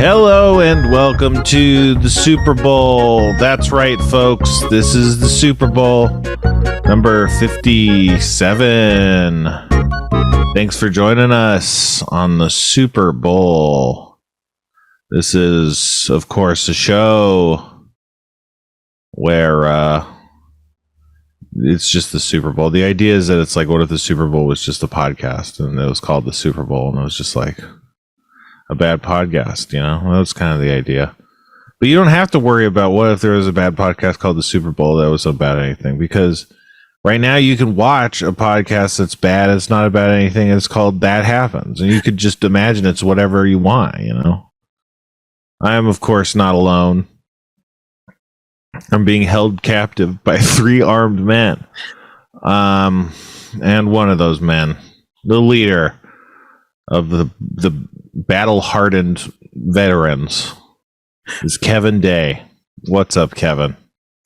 Hello and welcome to the Super Bowl. That's right, folks. This is the Super Bowl number 57. Thanks for joining us on the Super Bowl. This is, of course, a show where it's just the Super Bowl. The idea is that it's like, what if the Super Bowl was just a podcast and it was called the Super Bowl and it was just like a bad podcast, you know? Well, that's kind of the idea. But you don't have to worry about what if there was a bad podcast called the Super Bowl that was about anything, because right now you can watch a podcast that's bad. It's not about anything. It's called That Happens. And you could just imagine it's whatever you want, you know? I am, of course, not alone. I'm being held captive by 3 armed men. And one of those men, the leader of the battle-hardened veterans, is Kevin Day. What's up, Kevin?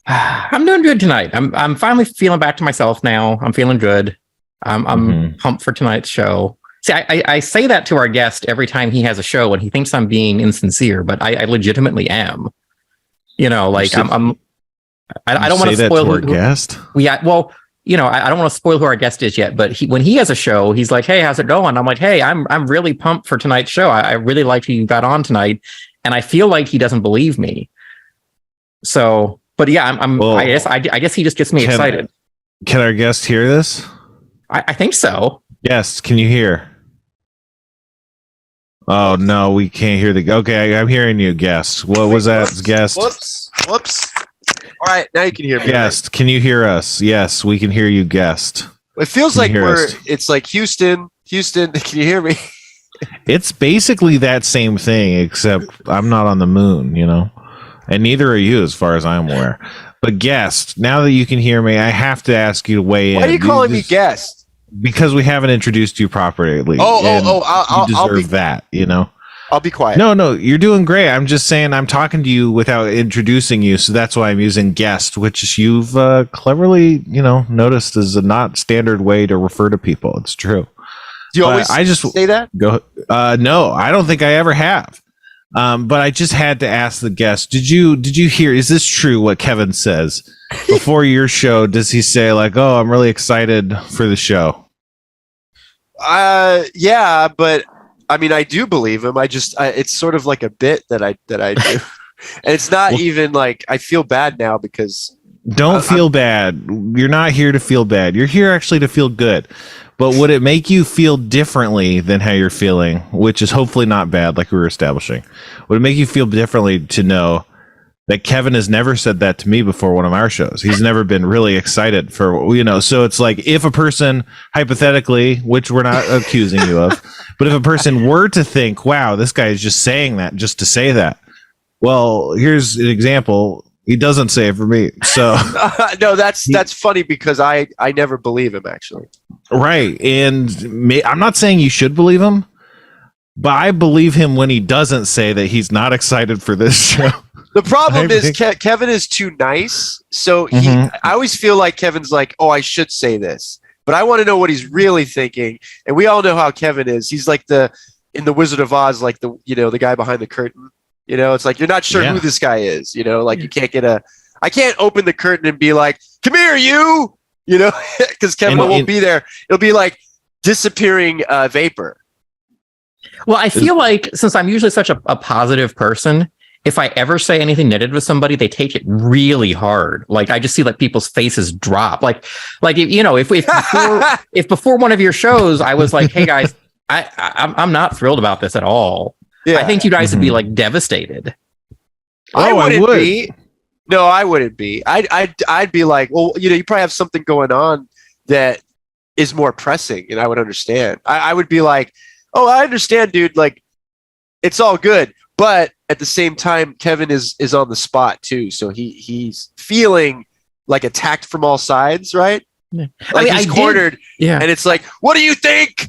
I'm doing good tonight. I'm finally feeling back to myself now. I'm feeling good. I'm pumped for tonight's show. See, I say that to our guest every time he has a show, and he thinks I'm being insincere, but I legitimately am. You know, like I don't want to spoil our guest. Well, you know, I don't want to spoil who our guest is yet, but when he has a show, he's like, "Hey, how's it going?" I'm like, "Hey, I'm really pumped for tonight's show. I really liked who you got on tonight," and I feel like he doesn't believe me. So, but yeah, I guess he just gets me excited. Can our guest hear this? I think so. Yes. Can you hear? Oh no, we can't hear the. Okay, I'm hearing you, guest. What was that, guest? Whoops. All right, now you can hear me. Guest, right? Can you hear us? Yes, we can hear you, guest. It feels like it's like Houston, can you hear me? It's basically that same thing, except I'm not on the moon, you know? And neither are you, as far as I'm aware. But guest, now that you can hear me, I have to ask you to weigh in. Why are you calling me guest? Because we haven't introduced you properly. I'll deserve that, you know? I'll be quiet. No, you're doing great. I'm just saying I'm talking to you without introducing you, so that's why I'm using guest, which you've cleverly, you know, noticed is a not standard way to refer to people. It's true. Do you always say that? No, I don't think I ever have. But I just had to ask the guest, did you hear, is this true what Kevin says? Before your show, does he say like, "Oh, I'm really excited for the show"? Yeah, but I mean, I do believe him. It's sort of like a bit that I do. And it's not even like, I feel bad now because... Don't feel bad. You're not here to feel bad. You're here actually to feel good. But would it make you feel differently than how you're feeling, which is hopefully not bad, like we were establishing? Would it make you feel differently to know that Kevin has never said that to me before one of our shows? He's never been really excited for, you know, so it's like if a person, hypothetically, which we're not accusing you of, but if a person were to think, wow, this guy is just saying that just to say that. Well, here's an example. He doesn't say it for me. So no, that's funny because I never believe him, actually. Right. And I'm not saying you should believe him, but I believe him when he doesn't say that he's not excited for this show. The problem is Kevin is too nice. So I always feel like Kevin's like, "Oh, I should say this." But I want to know what he's really thinking. And we all know how Kevin is. He's like in the Wizard of Oz, like the guy behind the curtain. You know, it's like you're not sure who this guy is. You know, like you can't I can't open the curtain and be like, "Come here, you." You know, because Kevin won't be there. It'll be like disappearing vapor. Well, I feel like since I'm usually such a positive person, if I ever say anything negative to somebody, they take it really hard. Like I just see like people's faces drop. Like you know, if before one of your shows, I was like, "Hey guys, I'm not thrilled about this at all." Yeah. I think you guys would be like devastated. I wouldn't be. No, I wouldn't be. I'd be like, well, you know, you probably have something going on that is more pressing, and I would understand. I would be like, "Oh, I understand, dude. Like, it's all good." But at the same time, Kevin is on the spot too, so he's feeling like attacked from all sides, right? Yeah. Like he's cornered, and it's like, "What do you think?"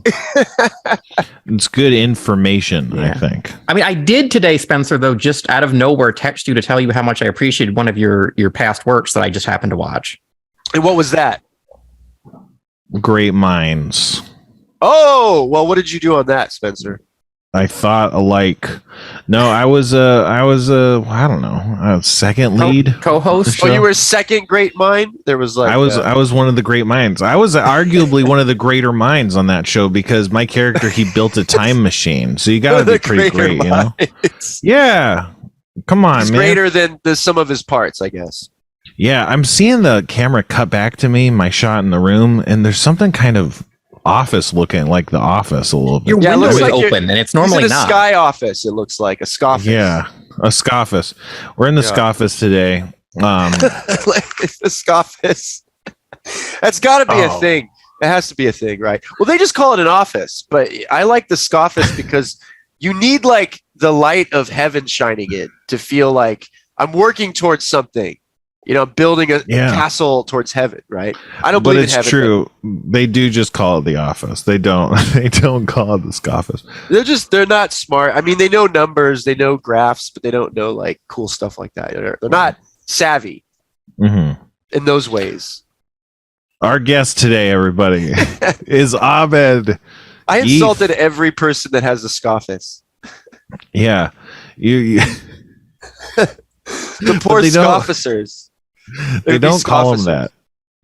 It's good information, I think. I mean, I did today, Spencer, though, just out of nowhere, text you to tell you how much I appreciated one of your past works that I just happened to watch. And what was that? Great Minds. Oh, well, what did you do on that, Spencer? I thought alike. No, I was I don't know, second lead co-host. Oh, you were second great mind. There was like I was one of the great minds. I was arguably one of the greater minds on that show because my character, he built a time machine. So you got to be pretty great, you know? Yeah. Come on, He's man. Greater than the sum of his parts, I guess. Yeah, I'm seeing the camera cut back to me, my shot in the room, and there's something kind of office looking, like the office a little bit. Your window is like open, and it's normally he's in a not. sky office. It looks like a scoffis. Yeah, a scoffis. We're in the scoffis today. The scoffis. That's got to be a thing. It has to be a thing, right? Well, they just call it an office, but I like the scoffis because you need like the light of heaven shining in to feel like I'm working towards something. You know, building a castle towards heaven, right? I don't believe in heaven. But it's true. They do just call it the office. They don't call it the scoffis. They're not smart. I mean, they know numbers, they know graphs, but they don't know like cool stuff like that. They're not savvy in those ways. Our guest today, everybody, is Abed. I insulted every person that has a scoffis. Yeah. You the poor scoffisers. They don't call them that.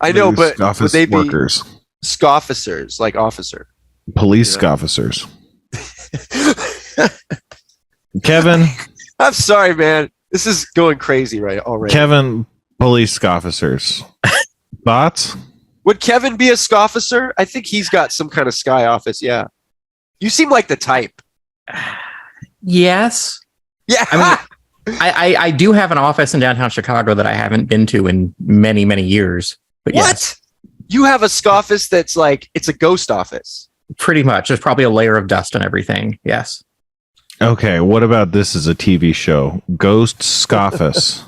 I know, but would they be workers? Scoffisers, like officer. Police scoffisers. Kevin. I'm sorry, man. This is going crazy already. Kevin, police scoffisers. Thoughts? Would Kevin be a scofficer? I think he's got some kind of sky office, yeah. You seem like the type. Yes. Yeah. I mean, I do have an office in downtown Chicago that I haven't been to in many, many years. But what? Yes. You have a scoffice that's like, it's a ghost office. Pretty much. There's probably a layer of dust and everything. Yes. Okay. What about this as a TV show? Ghost Scoffice.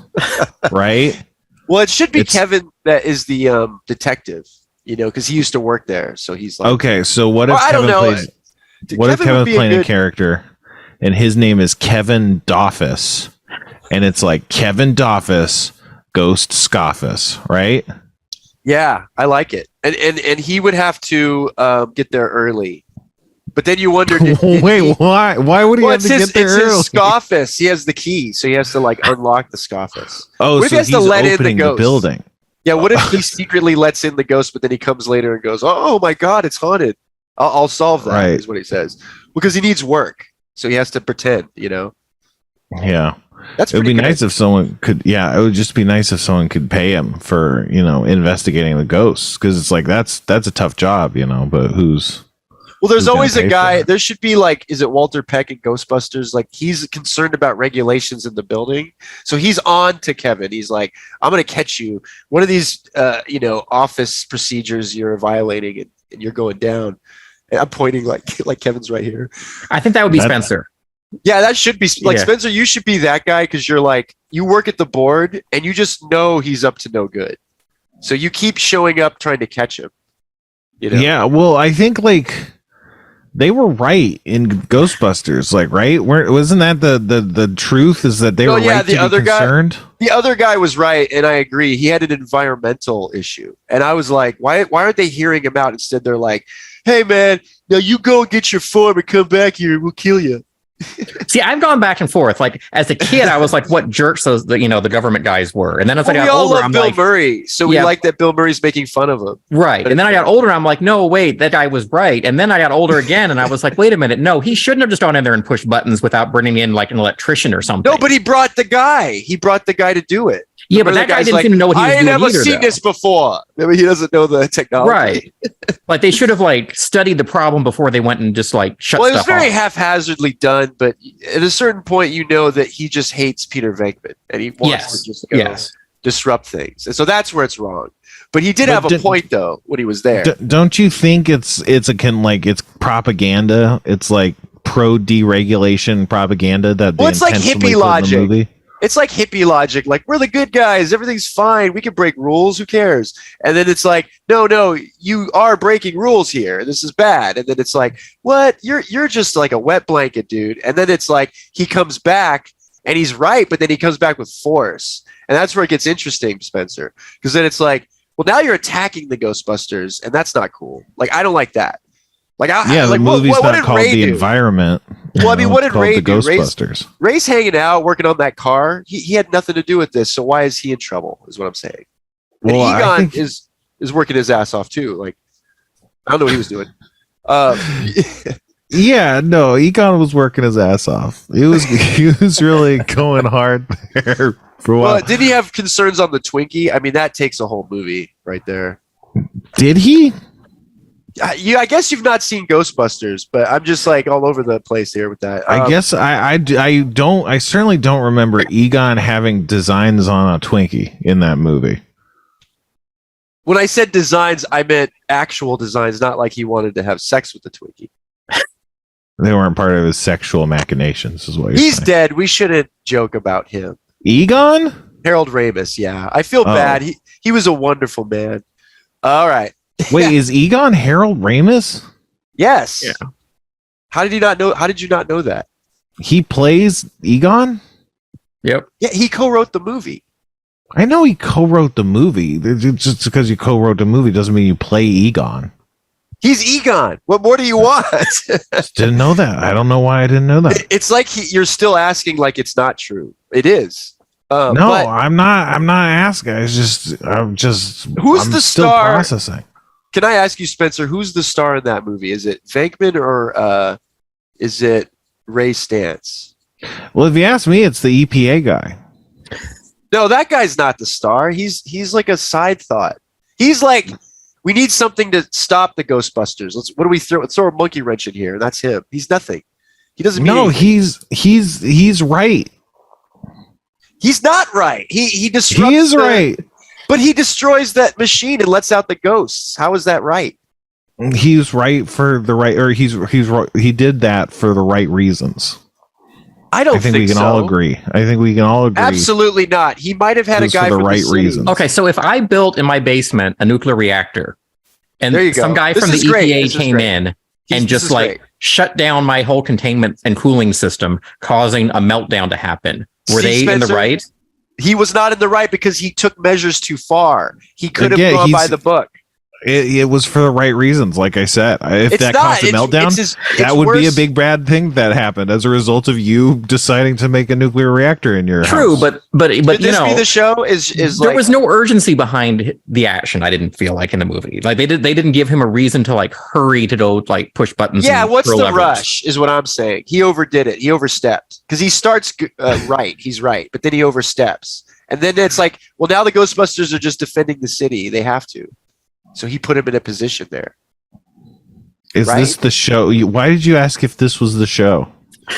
Right? Well, it should be Kevin that is the detective, you know, because he used to work there. So he's like. Okay. So what if Kevin playing a character and his name is Kevin Doffus? And it's like Kevin Doffus, Ghost Scoffice, right? Yeah, I like it. And he would have to get there early. But then you wonder, why? Why would he have to get there early? It's his scoffis. He has the key, so he has to like unlock the scoffis. Oh, what so he's opening the building. Yeah, what if he secretly lets in the ghost, but then he comes later and goes, "Oh my God, it's haunted. I'll solve that." Right. Is what he says, because he needs work, so he has to pretend. You know. Yeah. It would be nice if someone could. Yeah, it would just be nice if someone could pay him for investigating the ghosts, because it's like that's a tough job, But who's there's always a guy. There should be like, is it Walter Peck in Ghostbusters? Like he's concerned about regulations in the building, so he's on to Kevin. He's like, I'm gonna catch you. One of these, office procedures you're violating, and you're going down. And I'm pointing like Kevin's right here. I think that would be Spencer. Yeah, that should be Spencer. You should be that guy because you're like, you work at the board and you just know he's up to no good. So you keep showing up trying to catch him. Yeah, well, I think like they were right in Ghostbusters, like, right? Wasn't that the truth is that they were right to be concerned? The other guy was right, and I agree. He had an environmental issue. And I was like, why aren't they hearing him out? Instead, they're like, hey, man, now you go and get your form and come back here and we'll kill you. See, I've gone back and forth. Like as a kid, I was like, "What jerks those the government guys were." And then as I got older, I'm like, Bill Murray, so we like that Bill Murray's making fun of him, right? And then I got older, I'm like, "No, wait, that guy was right." And then I got older again, and I was like, "Wait a minute, no, he shouldn't have just gone in there and pushed buttons without bringing in like an electrician or something." No, but he brought the guy. He brought the guy to do it. Yeah, but that guy didn't seem to know what he was doing either. I ain't never seen this before. Maybe he doesn't know the technology. Right. Like they should have like studied the problem before they went and just like shut stuff off. Well, it was very haphazardly done, but at a certain point, you know that he just hates Peter Venkman and he wants to just disrupt things. And so that's where it's wrong. But he did have a point though when he was there. Don't you think it's propaganda? It's like pro deregulation propaganda that it's like hippie logic. It's like hippie logic, like we're the good guys, everything's fine, we can break rules, who cares? And then it's like, no, you are breaking rules here. This is bad. And then it's like, what? You're just like a wet blanket, dude. And then it's like he comes back and he's right, but then he comes back with force. And that's where it gets interesting, Spencer. Because then it's like, well, now you're attacking the Ghostbusters, and that's not cool. Like, I don't like that. Like, the movie's not called The Environment. Well, I mean, what did Ray the do? Ghostbusters. Ray's hanging out, working on that car. He had nothing to do with this, so why is he in trouble? Is what I'm saying. And Well, Egon is working his ass off too. Like, I don't know what he was doing. Yeah, no, Egon was working his ass off. He was really going hard there for a while. Well, did he have concerns on the Twinkie? I mean, that takes a whole movie right there. Did he? I guess you've not seen Ghostbusters, but I'm just like all over the place here with that. I guess I don't. I certainly don't remember Egon having designs on a Twinkie in that movie. When I said designs, I meant actual designs, not like he wanted to have sex with the Twinkie. They weren't part of his sexual machinations, is what you're He's saying. dead. We shouldn't joke about him. Egon? Harold Ramis, yeah. I feel bad. He was a wonderful man. All right. Wait, is Egon Harold Ramis? Yes. Yeah. How did you not know that? He plays Egon? Yep. Yeah, he co-wrote the movie. I know he co-wrote the movie. Just because you co-wrote the movie doesn't mean you play Egon. He's Egon. What more do you want? Just didn't know that. I don't know why I didn't know that. It's like you're still asking like it's not true. It is. No, but I'm not asking. I'm the still star? processing. Can I ask you, Spencer, who's the star in that movie? Is it Venkman or is it Ray Stantz? Well, if you ask me, it's the EPA guy. No, that guy's not the star. He's like a side thought. He's like, we need something to stop the Ghostbusters. Let's throw a monkey wrench in here, and that's him. He's nothing. He doesn't mean anything. he's right. He's not right. He disrupts. He is right. But he destroys that machine and lets out the ghosts. How is that right? He's right for the right, or he did that for the right reasons. I think we can so. all agree. I think we can all agree. Absolutely not. He might have had a guy for the from right the city. reasons. Okay, so if I built in my basement a nuclear reactor, and There you go. some guy This from the is great. EPA This is came great. in This and just is like great. shut down my whole containment and cooling system, causing a meltdown to happen, were See, they in the Spencer? right? He was not in the right because he took measures too far. He could have Again, gone by he's- the book. It was for the right reasons, like I said. If It's that not. caused a It's- meltdown, it's that would be a worse. big bad thing that happened as a result of you deciding to make a nuclear reactor in your True, house. but Could you this know, be the show? Is there like, was no urgency behind the action. I didn't feel like in the movie, like they didn't give him a reason to like hurry to go like push buttons. yeah, and what's throw the levers. rush is what I'm saying. He overdid it. He overstepped because he starts right. He's right, but then he oversteps. And then it's like, well, now the Ghostbusters are just defending the city. They have to. So he put him in a position there. Is right? this the show? Why did you ask if this was the show?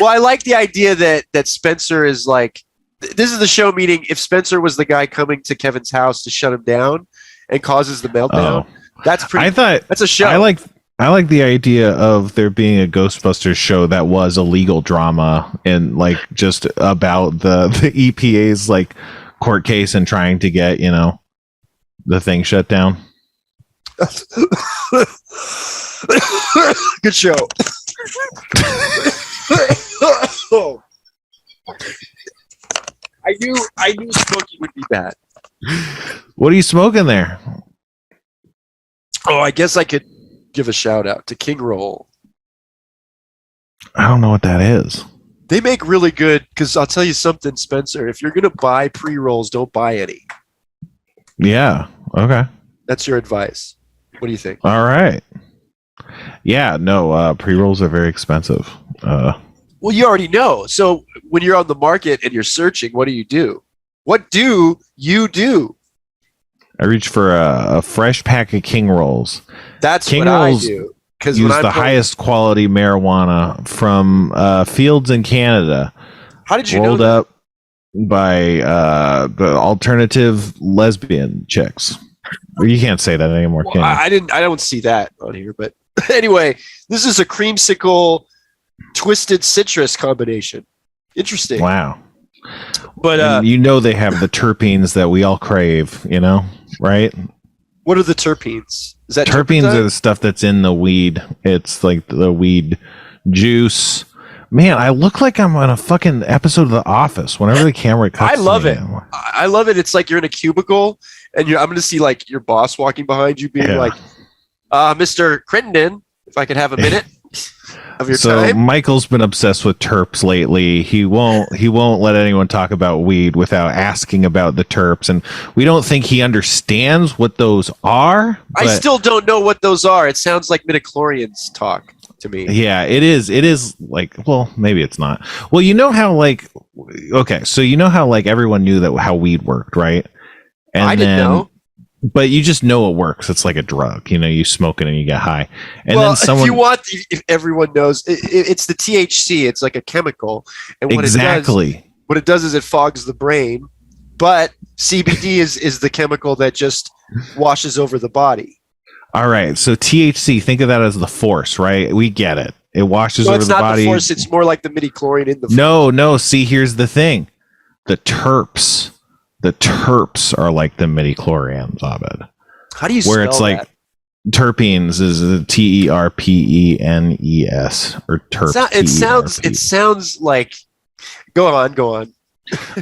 Well, I like the idea that Spencer is like, this is the show, meaning if Spencer was the guy coming to Kevin's house to shut him down and causes the meltdown, that's pretty. That's a show. I like the idea of there being a Ghostbusters show that was a legal drama and like just about the EPA's like court case and trying to get, the thing shut down. Good show. I knew smoking would be bad. What are you smoking there? Oh, I guess I could give a shout out to King Roll. I don't know what that is. They make really good, because I'll tell you something, Spencer. If you're going to buy pre-rolls, don't buy any. Yeah. Okay. That's your advice. What do you think? All right. Yeah. No. Pre-rolls are very expensive. Well, you already know. So when you're on the market and you're searching, what do you do? What do you do? I reach for a fresh pack of King Rolls. That's King what Rolls I do. Because use the highest quality marijuana from fields in Canada. How did you know rolled that? up by the alternative lesbian chicks. You can't say that anymore, Well, can you? I don't see that on here, but anyway, this is a creamsicle twisted citrus combination. Interesting. Wow. But And they have the terpenes that we all crave, right? what are the terpenes? Is that Terpenes turpentine? are the stuff that's in the weed. It's like the weed juice. Man, I look like I'm on a fucking episode of The Office whenever the camera cuts. I love to me. it. I love it. It's like you're in a cubicle and I'm going to see like your boss walking behind you being Yeah. like, Mr. Crittenden, if I could have a minute. of your So time. Michael's been obsessed with terps lately. He won't let anyone talk about weed without asking about the terps, and we don't think he understands what those are. I still don't know what those are. It sounds like midichlorians talk to me. Yeah, it is like, well, maybe it's not. Well, you know how like, okay, so you know how like everyone knew that how weed worked, right? And I didn't know. But you just know it works. It's like a drug. You know, you smoke it and you get high. And well, then someone, if everyone knows, it's the THC. It's like a chemical, and what it does is it fogs the brain. But CBD is the chemical that just washes over the body. All right, so THC, think of that as the force, right? We get it. It washes over the body. It's not the force. It's more like the midichlorian in the force. No. See, here's the thing: the terps are like the midichlorians, Abed. How do you spell where it's like that? Terpenes is TERPENES or terps. It sounds like. Go on.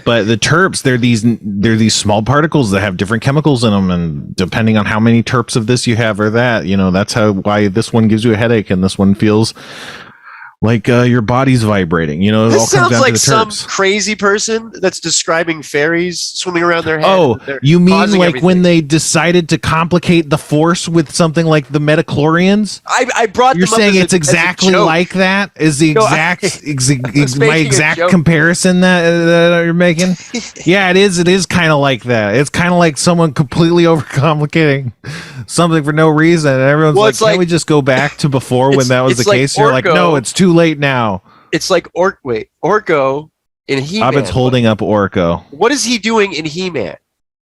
But the terps, they're these small particles that have different chemicals in them, and depending on how many terps of this you have or that, you know, that's why this one gives you a headache and this one feels like your body's vibrating. You know, it all this comes sounds down like to the some terps. crazy person that's describing fairies swimming around their head. Oh, you mean like when they decided to complicate the force with something like the metachlorians? I brought. You're saying it's exactly like that? Is the my exact comparison that you're making? Yeah, it is. It is kind of like that. It's kind of like someone completely overcomplicating something for no reason, and everyone's "Can't we just go back to before when that was the case?" You're like, "No, it's too late now." It's like Orko in He-Man. Abed's holding up Orko. What is he doing in He-Man?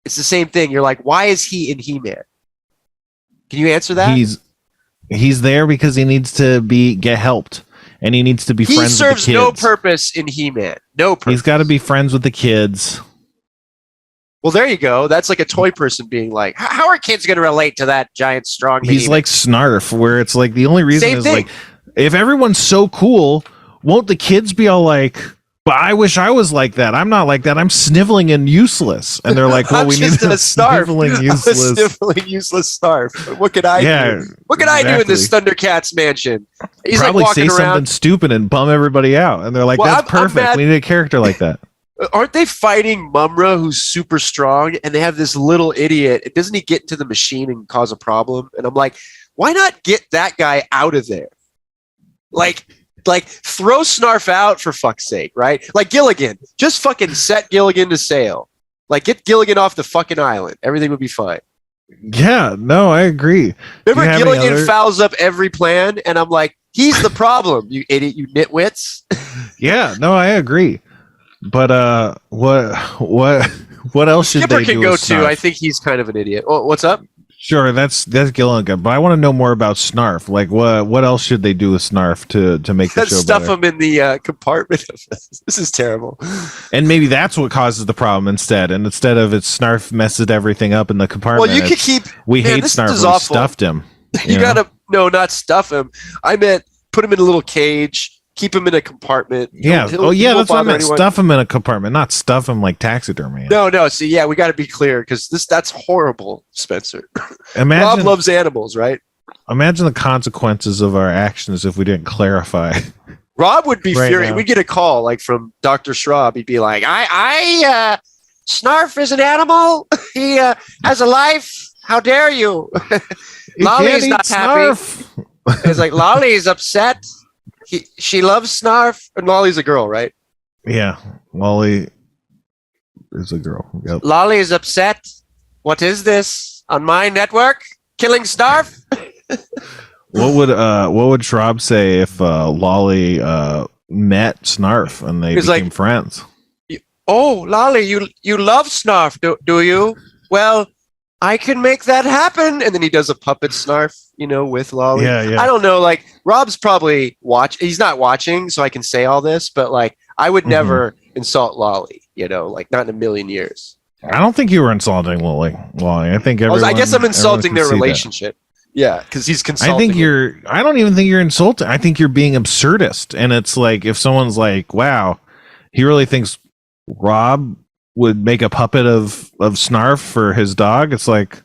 It's the same thing. You're like, why is he in He-Man? Can you answer that? He's there because he needs to get helped, and he needs to be friends with the kids. He serves no purpose in He-Man. No purpose. He's got to be friends with the kids. Well, there you go. That's like a toy person being like, how are kids going to relate to that giant strong He's He-Man? like Snarf, where it's like the only reason is like, if everyone's so cool, won't the kids be all like, but I wish I was like that. I'm not like that. I'm sniveling and useless. And they're like, well, we need a sniveling useless Snarf. What could I do? What could I do in this Thundercats mansion? He's probably like walking say around. Something stupid and bum everybody out. And they're like, that's perfect. We need a character like that. Aren't they fighting Mumm-Ra, who's super strong, and they have this little idiot? Doesn't he get into the machine and cause a problem? And I'm like, why not get that guy out of there? Like throw Snarf out for fuck's sake, right? Like Gilligan, just fucking set Gilligan to sail. Like get Gilligan off the fucking island. Everything would be fine. Yeah, no, I agree. Remember Gilligan fouls up every plan, and I'm like, he's the problem, you idiot, you nitwits. Yeah, no, I agree. But what else should Skipper they do? Can go too. I think he's kind of an idiot. Oh, what's up? Sure, that's Gilligan, but I want to know more about Snarf. Like, what else should they do with Snarf to make the show stuff better? him in the compartment. This is terrible. And maybe that's what causes the problem instead. And instead of Snarf messes everything up in the compartment. Well, you could keep. We hate Snarf. We stuffed him. You gotta not stuff him. I meant put him in a little cage. Keep him in a compartment. Yeah. That's what I meant. Stuff him in a compartment, not stuff him like taxidermy. No. See, yeah, we got to be clear because that's horrible, Spencer. Rob loves animals, right? Imagine the consequences of our actions if we didn't clarify. Rob would be furious. We'd get a call like from Dr. Schraub. He'd be like, I Snarf is an animal. He has a life. How dare you? Lolly's not happy. It's like Lolly's upset. She loves Snarf, and Lolly's a girl, right? Yeah, Lolly is a girl. Yep. Lolly is upset. What is this on my network? Killing Snarf? What would Schraub say if Lolly met Snarf and they became friends? Oh, Lolly, you love Snarf, do you? Well, I can make that happen. And then he does a puppet Snarf, with Lolly. Yeah. I don't know. Like Rob's probably he's not watching, so I can say all this, but like I would never insult Lolly, like not in a million years. I don't think you were insulting Lolly. I think I guess I'm insulting their relationship. Yeah, because he's consulting. I don't even think you're insulting. I think you're being absurdist. And it's like if someone's like, wow, he really thinks Rob would make a puppet of Snarf for his dog, it's like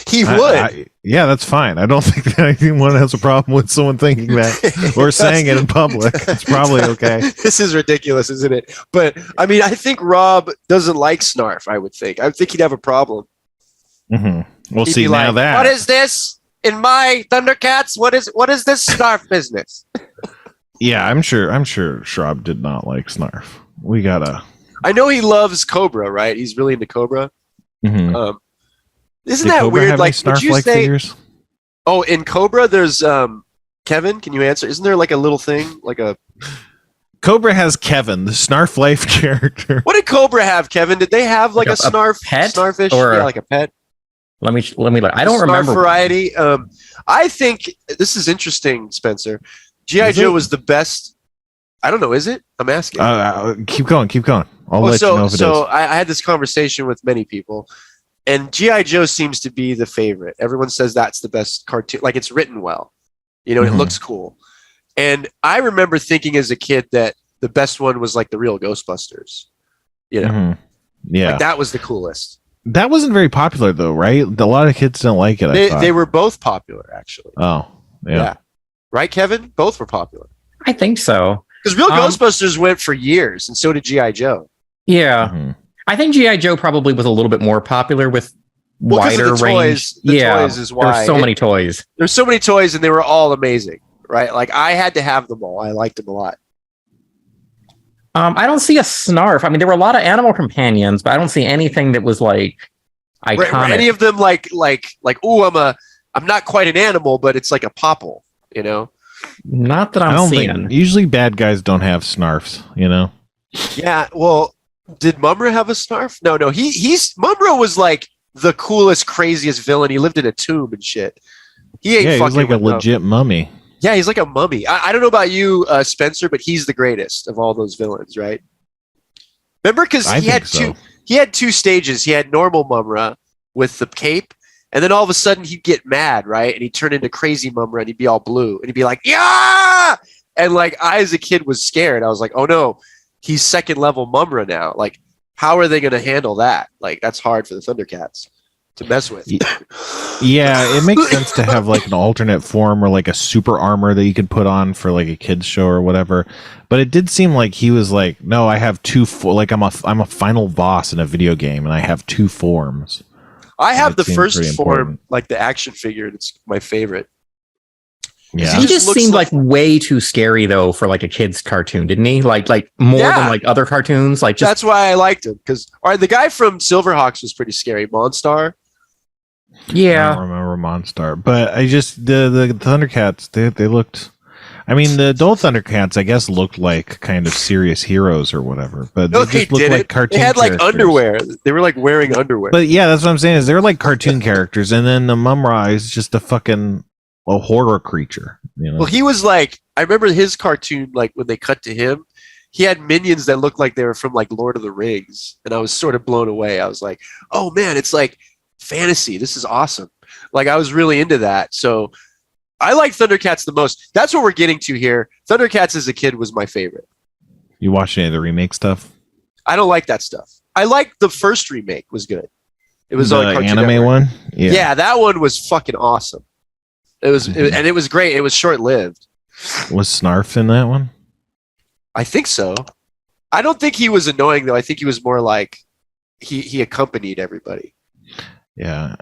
he would. Yeah, that's fine. I don't think that anyone has a problem with someone thinking that or saying it in public. It's probably okay. This is ridiculous, isn't it? But I mean, I think Rob doesn't like Snarf. I would think he'd have a problem. Mm-hmm. We'll He'd see be now like, that. What is this in my Thundercats? What is this Snarf business? Yeah, I'm sure Schraub did not like Snarf. We gotta. I know he loves Cobra, right? He's really into Cobra. Mm-hmm. Isn't Did that Cobra weird? have Like, any would you Snarf-like say? figures? Oh, in Cobra, there's Kevin. Can you answer? Isn't there like a little thing, like a? Cobra has Kevin, the Snarf life character. What did Cobra have, Kevin? Did they have like a Snarf pet? Snarfish? Or yeah, like a pet. Let me look. I don't Snarf remember variety. I think this is interesting, Spencer. G.I. Joe was the best. I don't know. Is it? I'm asking. Keep going. I'll let you know if it is. So I had this conversation with many people, and G.I. Joe seems to be the favorite. Everyone says that's the best cartoon. Like, it's written well. You know, it looks cool. And I remember thinking as a kid that the best one was like the real Ghostbusters. You know, yeah, like, that was the coolest. That wasn't very popular though, right? A lot of kids didn't like it. They were both popular, actually. Oh, yeah. Right, Kevin? Both were popular. I think so. Because real Ghostbusters went for years, and so did G.I. Joe. Yeah. Mm-hmm. I think G.I. Joe probably was a little bit more popular with wider of the range. Toys, toys is why. There's so many toys. There's so many toys, and they were all amazing, right? Like, I had to have them all. I liked them a lot. I don't see a Snarf. I mean, there were a lot of animal companions, but I don't see anything that was like iconic. Were any of them like, ooh, I'm not quite an animal, but it's like a popple, you know? Not that I'm seeing. Usually bad guys don't have Snarfs, you know? Yeah, well, did Mumm-Ra have a Snarf? No, Mumm-Ra was like the coolest, craziest villain. He lived in a tomb and shit. He was like a legit mummy. Yeah, he's like a mummy. I don't know about you, Spencer, but he's the greatest of all those villains, right? Remember, because he had two stages. He had normal Mumm-Ra with the cape, and then all of a sudden he'd get mad, right? And he'd turn into crazy Mumm-Ra, and he'd be all blue, and he'd be like, yeah! And like, I as a kid was scared. I was like, oh no, he's second level Mumm-Ra now. Like, how are they going to handle that? Like, that's hard for the Thundercats to mess with. Yeah, it makes sense to have like an alternate form or like a super armor that you could put on for like a kids show or whatever. But it did seem like he was like, no, I have like I'm a final boss in a video game and I have two forms. I have the first form, like the action figure. It's my favorite. Yeah. He just seemed like way too scary though for like a kid's cartoon, didn't he? Like more than like other cartoons. Like that's why I liked him. Because the guy from Silverhawks was pretty scary. Monstar. Yeah, I don't remember Monstar, but I just the Thundercats. They looked. I mean, the adult Thundercats, I guess, looked like kind of serious heroes or whatever. But no, they just looked like cartoon. They had like characters. underwear. They were like wearing underwear. But yeah, that's what I'm saying. Is they're like cartoon characters, and then the Mumm-Ra is just a horror creature. You know? Well, he was like, I remember his cartoon. Like when they cut to him, he had minions that looked like they were from like Lord of the Rings, and I was sort of blown away. I was like, oh man, it's like fantasy. This is awesome. Like I was really into that. So I like Thundercats the most. That's what we're getting to here. Thundercats as a kid was my favorite. You watched any of the remake stuff? I don't like that stuff. I like the first remake was good. It was the on Cartoon anime Network. one. Yeah, that one was fucking awesome. It was, and it was great. It was short lived. Was Snarf in that one? I think so. I don't think he was annoying though. I think he was more like he accompanied everybody. Yeah,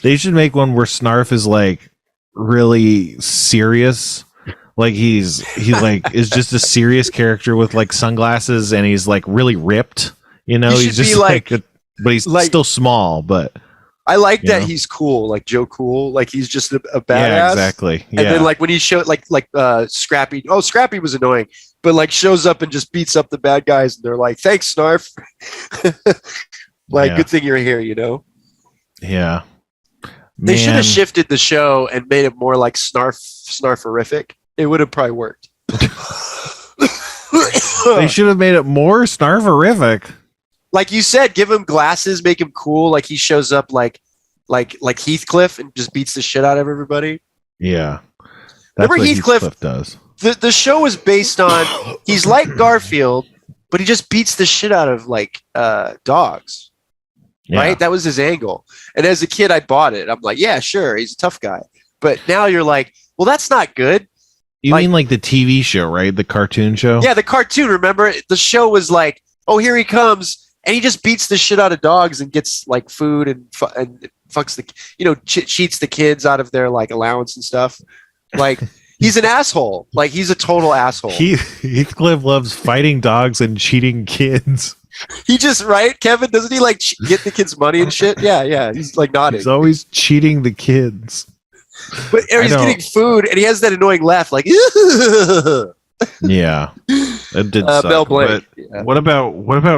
they should make one where Snarf is like really serious, like he like is just a serious character with like sunglasses, and he's like really ripped. You know, he's just but he's like, still small. But I like that he's cool, like Joe Cool, like he's just a badass. Yeah, exactly. Yeah. And then like when he showed like Scrappy. Oh, Scrappy was annoying, but like shows up and just beats up the bad guys, and they're like, "Thanks, Snarf." Good thing you're here, you know? Yeah. They should have shifted the show and made it more like Snarferific. It would have probably worked. They should have made it more Snarferific. Like you said, give him glasses, make him cool. Like he shows up like Heathcliff and just beats the shit out of everybody. Yeah. That's Remember what Heathcliff does. The show is based on, he's like Garfield, but he just beats the shit out of like dogs. Yeah. Right? That was his angle. And as a kid, I bought it. I'm like, yeah, sure, he's a tough guy. But now you're like, well, that's not good. You mean like the TV show, right? The cartoon show? Yeah, the cartoon. Remember, the show was like, oh, here he comes, and he just beats the shit out of dogs and gets like food and fucks the, cheats the kids out of their like allowance and stuff. Like, he's an asshole. Like, he's a total asshole. Heathcliff loves fighting dogs and cheating kids. He just, right, Kevin? Doesn't he like get the kids money and shit? Yeah. He's like nodding. He's always cheating the kids. But he's getting food, and he has that annoying laugh, like. Yeah, it did suck. Mel Blanc. But what about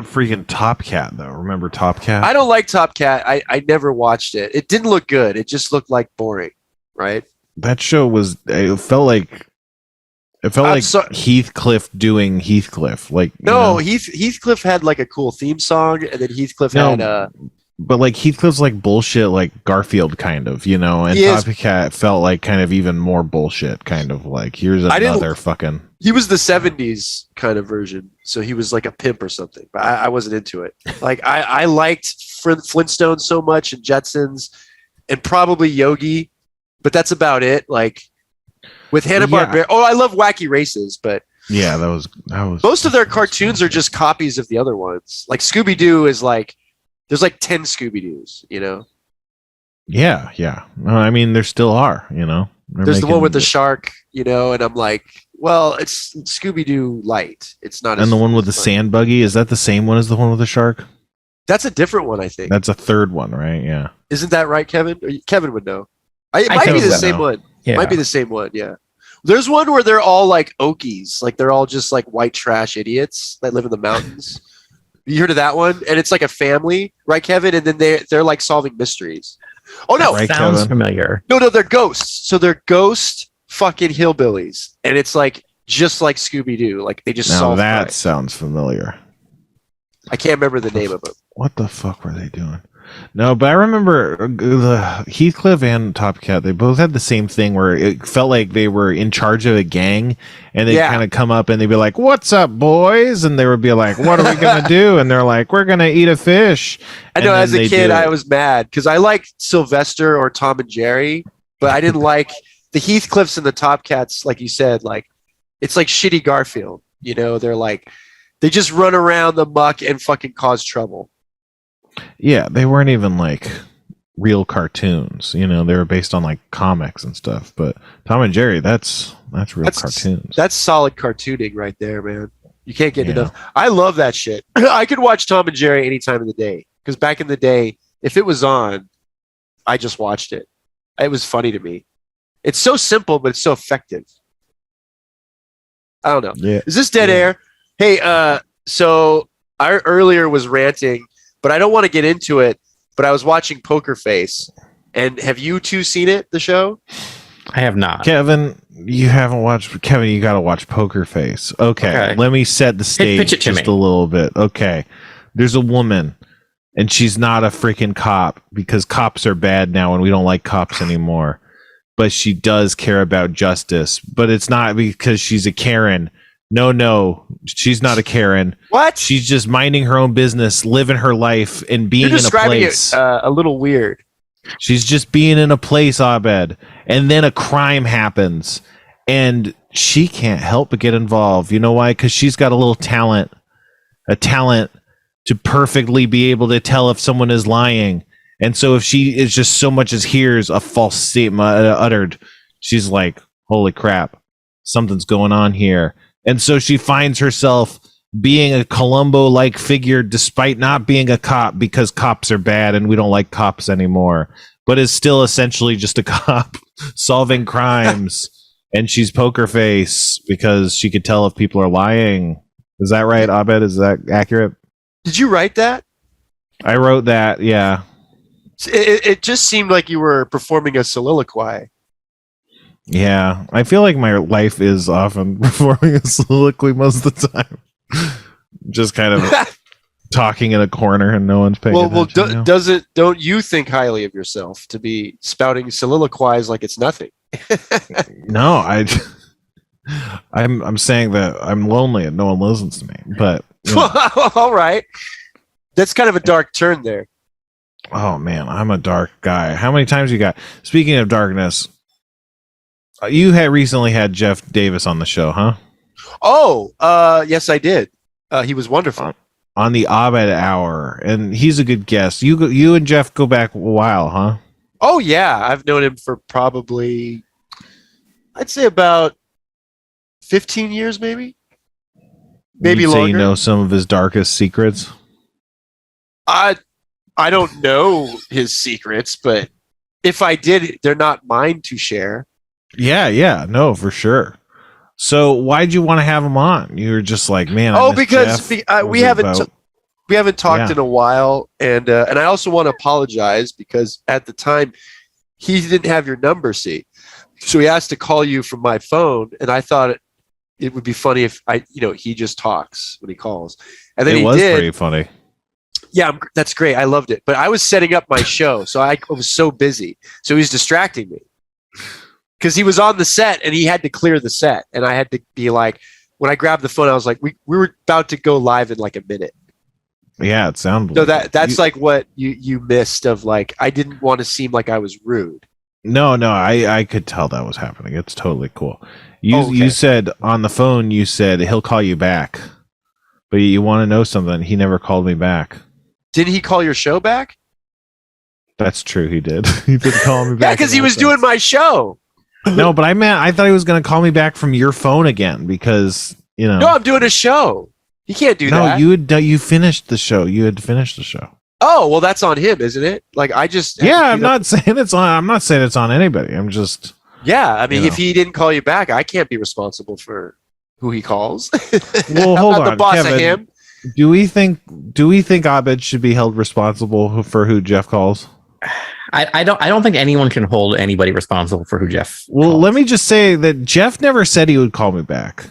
freaking Top Cat though? Remember Top Cat? I don't like Top Cat. I never watched it. It didn't look good. It just looked like boring, right? That show was. It felt like Heathcliff doing Heathcliff. Like Heathcliff had like a cool theme song, and then Heathcliff had. But like Heathcliff's like bullshit, like Garfield kind of, and Top Cat felt like kind of even more bullshit, kind of like here's another fucking. He was the 70s kind of version, so he was like a pimp or something. But I wasn't into it. Like I liked Flintstones so much and Jetsons, and probably Yogi, but that's about it. Like with Hanna-Barbera. Oh, I love Wacky Races, but yeah, that was most of their cartoons are just copies of the other ones. Like Scooby-Doo is like. There's like 10 Scooby-Doos, Yeah. No, I mean, there still are, There's the one with the shark, and I'm like, well, it's Scooby-Doo light. It's not. And the one with the sand buggy, is that the same one as the one with the shark? That's a different one, I think. That's a third one, right? Yeah. Isn't that right, Kevin? Kevin would know. It might be the same one. Yeah. Might be the same one, yeah. There's one where they're all like Okies. Like they're all just like white trash idiots that live in the mountains. You heard of that one? And it's like a family, right, Kevin? And then they're like solving mysteries. Oh no, right, sounds Kevin? familiar. No, they're ghosts. So they're ghost fucking hillbillies, and it's like just like Scooby Doo. Like they just solve. That crime. sounds familiar. I can't remember the name of it. What the fuck were they doing? No, but I remember the Heathcliff and Top Cat. They both had the same thing where it felt like they were in charge of a gang, and they'd kind of come up and they'd be like, "What's up, boys?" And they would be like, "What are we gonna do?" And they're like, "We're gonna eat a fish." I know. As a kid, I was mad because I liked Sylvester or Tom and Jerry, but I didn't like the Heathcliffs and the Top Cats. Like you said, like it's like shitty Garfield. They're like they just run around the muck and fucking cause trouble. Yeah, they weren't even like real cartoons. They were based on like comics and stuff. But Tom and Jerry, that's real cartoons. That's solid cartooning right there, man. You can't get enough. I love that shit. I could watch Tom and Jerry any time of the day because back in the day, if it was on, I just watched it. It was funny to me. It's so simple, but it's so effective. I don't know. Yeah. Is this dead air? Hey, so I earlier was ranting. But I don't want to get into it. But I was watching Poker Face. And have you two seen it, the show? I have not. Kevin, you haven't watched... Kevin, you got to watch Poker Face. Okay, let me set the stage just a little bit. Okay, there's a woman, and she's not a freaking cop because cops are bad now and we don't like cops anymore. But she does care about justice. But it's not because she's a Karen. No, she's not a Karen. What? She's just minding her own business, living her life, and being in a place. It, a little weird. She's just being in a place, Abed, and then a crime happens, and she can't help but get involved. You know why? Because she's got a talent to perfectly be able to tell if someone is lying. And so if she is just so much as hears a false statement uttered, she's like, holy crap, something's going on here. And so she finds herself being a Columbo-like figure despite not being a cop because cops are bad and we don't like cops anymore, but is still essentially just a cop solving crimes. And she's Poker Face because she could tell if people are lying. Is that right, Abed? Is that accurate? Did you write that? I wrote that, yeah. It just seemed like you were performing a soliloquy. Yeah, I feel like my life is often performing a soliloquy most of the time. Just kind of talking in a corner and no one's paying attention. Don't you think highly of yourself to be spouting soliloquies like it's nothing? No, I'm saying that I'm lonely and no one listens to me. But All right. That's kind of a dark turn there. Oh man, I'm a dark guy. How many times you got? Speaking of darkness, you had recently had Jeff Davis on the show, huh? Oh, yes, I did. He was wonderful on the Abed Hour, and he's a good guest. You and Jeff go back a while, huh? Oh yeah, I've known him for probably, I'd say about 15 years, maybe You'd longer. Say you know some of his darkest secrets. I don't know his secrets, but if I did, they're not mine to share. Yeah, no, for sure. So why'd you want to have him on? You were just like, man. Because we haven't talked in a while, and I also want to apologize because at the time he didn't have your number, so he asked to call you from my phone, and I thought it would be funny if he just talks when he calls, and then it was pretty funny. Yeah, that's great. I loved it, but I was setting up my show, so I was so busy, so he was distracting me. Because he was on the set and he had to clear the set, and I had to be like, when I grabbed the phone, I was like, we were about to go live in like a minute. Yeah, it sounded. So that's like what you missed of, like, I didn't want to seem like I was rude. No, I could tell that was happening. It's totally cool. You said on the phone, you said he'll call you back, but you want to know something? He never called me back. Didn't he call your show back? That's true. He did. He did call me back. Yeah, because he was doing my show. No, but I thought he was going to call me back from your phone again because, No, I'm doing a show. He can't do that. No, you finished the show. You had finished the show. Oh, well, that's on him, isn't it? Like, I just... Yeah, I'm not saying it's on anybody. I'm just... Yeah, I mean, if he didn't call you back, I can't be responsible for who he calls. Well, hold on, I'm not the boss Kevin, of him. Do we think Abed should be held responsible for who Jeff calls? I don't think anyone can hold anybody responsible for who Jeff calls. Let me just say that Jeff never said he would call me back.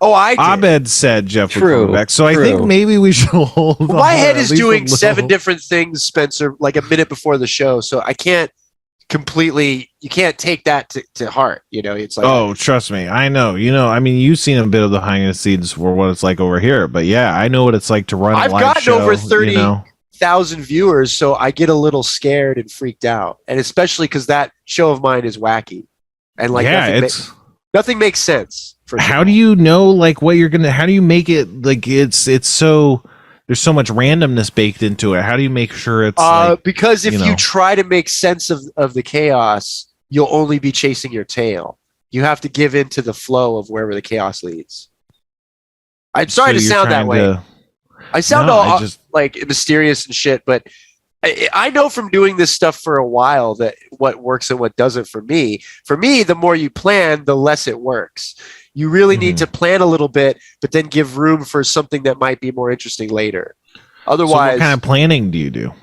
Oh, I did. Abed said Jeff would call me back. So I think maybe we should hold on. My head is doing 7 different things, Spencer, like a minute before the show. So I can't you can't take that to heart. It's like, oh, trust me. I know. I mean, you've seen a bit of the behind the scenes for what it's like over here. But yeah, I know what it's like to run a live show. I've gotten over 30,000 viewers, so I get a little scared and freaked out. And especially because that show of mine is wacky. And like, nothing makes sense. How do you know like what you're gonna? How do you make it like it's so? There's so much randomness baked into it. How do you make sure it's because if you try to make sense of the chaos, you'll only be chasing your tail. You have to give in to the flow of wherever the chaos leads. I'm sorry to sound that way. I sound like mysterious and shit, but I know from doing this stuff for a while that what works and what doesn't for me. For me, the more you plan, the less it works. You really need to plan a little bit, but then give room for something that might be more interesting later. Otherwise, so what kind of planning do you do?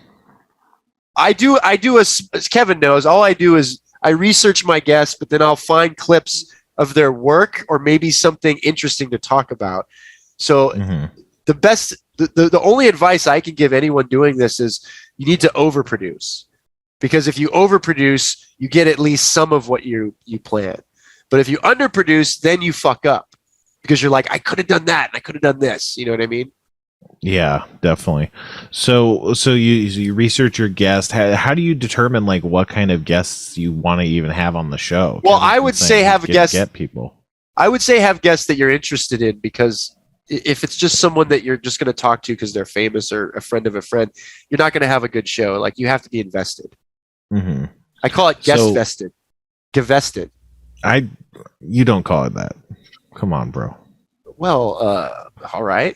I do as Kevin knows, all I do is I research my guests, but then I'll find clips of their work or maybe something interesting to talk about. So the only advice I can give anyone doing this is you need to overproduce, because if you overproduce, you get at least some of what you plan. But if you underproduce, then you fuck up because you're like, I could have done that and I could have done this. You know what I mean? Yeah, definitely. So you research your guest. How do you determine like what kind of guests you want to even have on the show? Well, I would say have guests. Get people. I would say have guests that you're interested in, because if it's just someone that you're just going to talk to because they're famous or a friend of a friend, you're not going to have a good show. Like, you have to be invested. Mm-hmm. I call it guest vested. Gevested. You don't call it that. Come on, bro. Well, all right.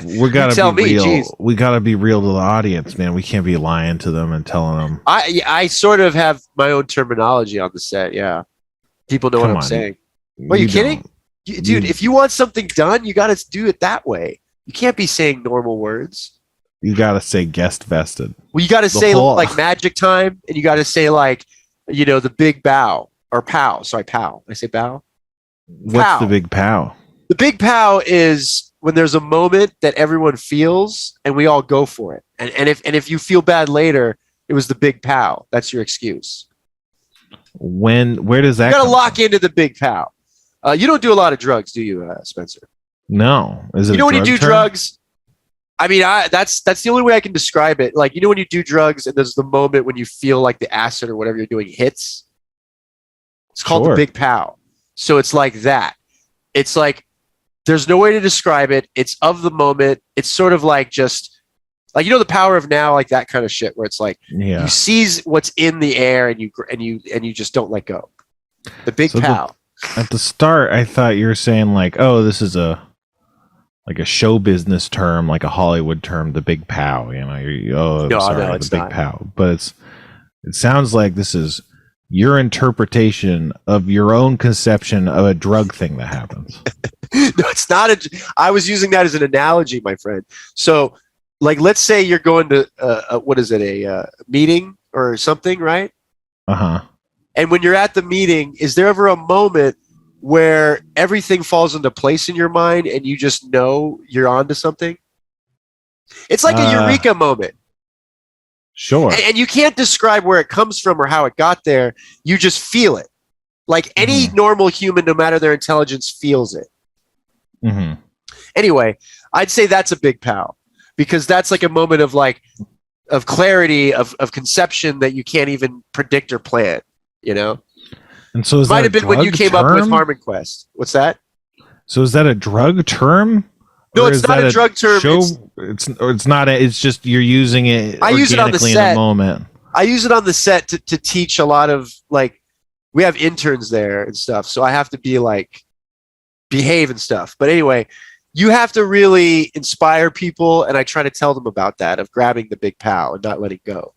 We gotta be real. Geez. We gotta be real to the audience, man. We can't be lying to them and telling them. I sort of have my own terminology on the set. Yeah, people know what I'm saying. Are you kidding? Dude, if you want something done, you got to do it that way. You can't be saying normal words. You got to say guest vested. Well, you got to say like magic time, and you got to say like, the big bow or pow. Sorry, pow. I say bow. What's the big pow? The big pow is when there's a moment that everyone feels and we all go for it. And if you feel bad later, it was the big pow. That's your excuse. Where does that? You got to lock into the big pow. You don't do a lot of drugs, do you, Spencer? No. Is it? When you do drugs, I mean, that's the only way I can describe it. Like, you know, when you do drugs and there's the moment when you feel like the acid or whatever you're doing hits. It's called the big pow. So it's like that. It's like there's no way to describe it. It's of the moment. It's sort of like just like, you know, the power of now, like that kind of shit where it's like you seize what's in the air and you just don't let go. The big pow. At the start, I thought you were saying like, oh, this is a show business term, like a Hollywood term, the big pow. You know, the big pow. But it sounds like this is your interpretation of your own conception of a drug thing that happens. No, it's not. I was using that as an analogy, my friend. So, like, let's say you're going to a meeting or something, right? And when you're at the meeting, is there ever a moment where everything falls into place in your mind and you just know you're onto something? It's like a eureka moment. Sure. And you can't describe where it comes from or how it got there. You just feel it. Like any normal human, no matter their intelligence, feels it. Anyway, I'd say that's a big pow, because that's like a moment of clarity, of conception that you can't even predict or plan, you know? And so might have been when you came up with Harmon Quest. What's that? So is that a drug term? No, it's not a drug term. It's not. It's just you're using it. I use it on the set. In the moment. I use it on the set to teach a lot of, like, we have interns there and stuff, so I have to be like behave and stuff. But anyway, you have to really inspire people, and I try to tell them about that, of grabbing the big pow and not letting go.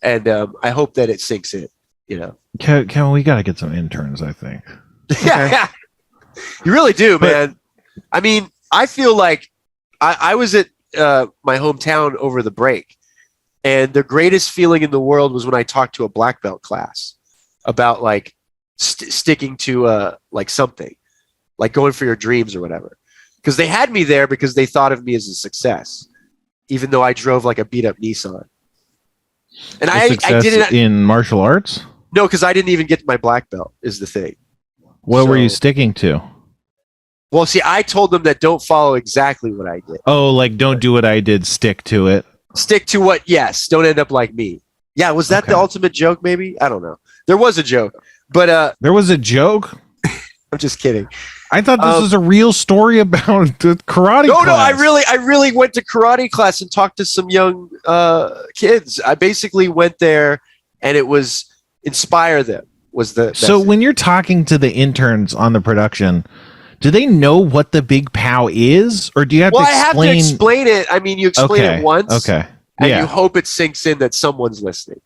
And I hope that it sinks in. You know, Kevin, we got to get some interns, I think. Yeah, you really do, man. I mean, I feel like I was at my hometown over the break, and the greatest feeling in the world was when I talked to a black belt class about like sticking to like something, like going for your dreams or whatever. Because they had me there because they thought of me as a success, even though I drove like a beat up Nissan. And I didn't in martial arts. No, because I didn't even get my black belt, is the thing. What were you sticking to? Well, see, I told them that don't follow exactly what I did. Oh, like don't do what I did, stick to it. Stick to what, yes. Don't end up like me. Yeah, was that the ultimate joke, maybe? I don't know. There was a joke. But there was a joke? I'm just kidding. I thought this was a real story about the karate class. No, I really went to karate class and talked to some young kids. I basically went there, and it was inspire them was the so when you're talking to the interns on the production, do they know what the big pow is, or do you have to explain? I have to explain it. I mean, you explain it once, and you hope it sinks in that someone's listening,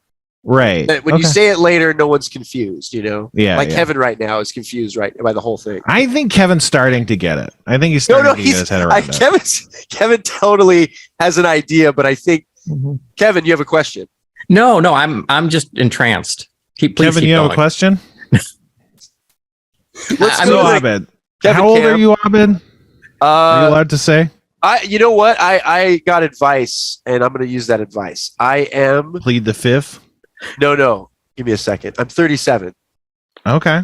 right? That when you say it later, no one's confused, you know. Kevin right now is confused by the whole thing. I think Kevin's starting to get it. I think he's starting to get his head around it. Kevin totally has an idea, but I think Kevin, you have a question. No, I'm just entranced. Kevin, you have a question? Abed. How old are you, Abed? Are you allowed to say? You know what? I got advice, and I'm going to use that advice. I am... Plead the fifth? No. Give me a second. I'm 37. Okay.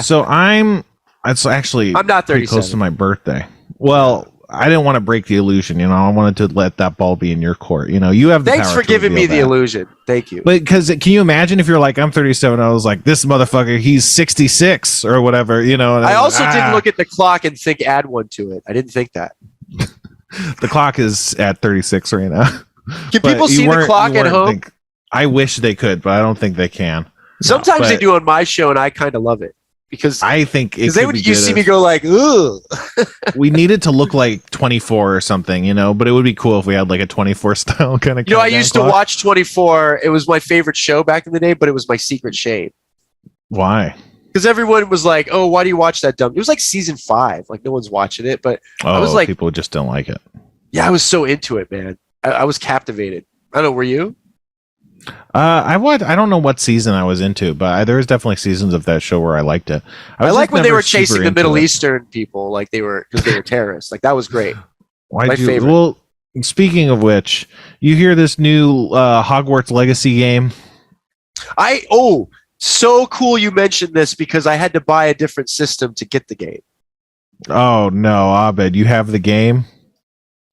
So it's actually... I'm not 37. Pretty close to my birthday. Well... I didn't want to break the illusion, you know. I wanted to let that ball be in your court. You know, you have the Thanks for giving me the illusion. Thank you. But because can you imagine if you're like, I'm 37, I was like, this motherfucker, he's 66 or whatever, you know. And I also didn't look at the clock and think add one to it. I didn't think that. The clock is at 36 right now. Can people see the clock at home? I wish they could, but I don't think they can. Sometimes they do on my show, and I kind of love it. Because I think you see me go like, ugh. We needed to look like 24 or something, you know, but it would be cool if we had like a 24 style kind of. You know, I used to watch 24. It was my favorite show back in the day, but it was my secret shame. Why? Because everyone was like, "Oh, why do you watch that dumb?" It was like season 5, like no one's watching it, but I was like, people just don't like it. Yeah, I was so into it, man. I was captivated. I don't know. Were you? I don't know what season I was into, but there was definitely seasons of that show where I liked it. I like when they were chasing the Middle Eastern people, like because they were terrorists. Like that was great. My favorite. Well, speaking of which, you hear this new Hogwarts Legacy game? So cool you mentioned this because I had to buy a different system to get the game. Oh no, Abed, you have the game?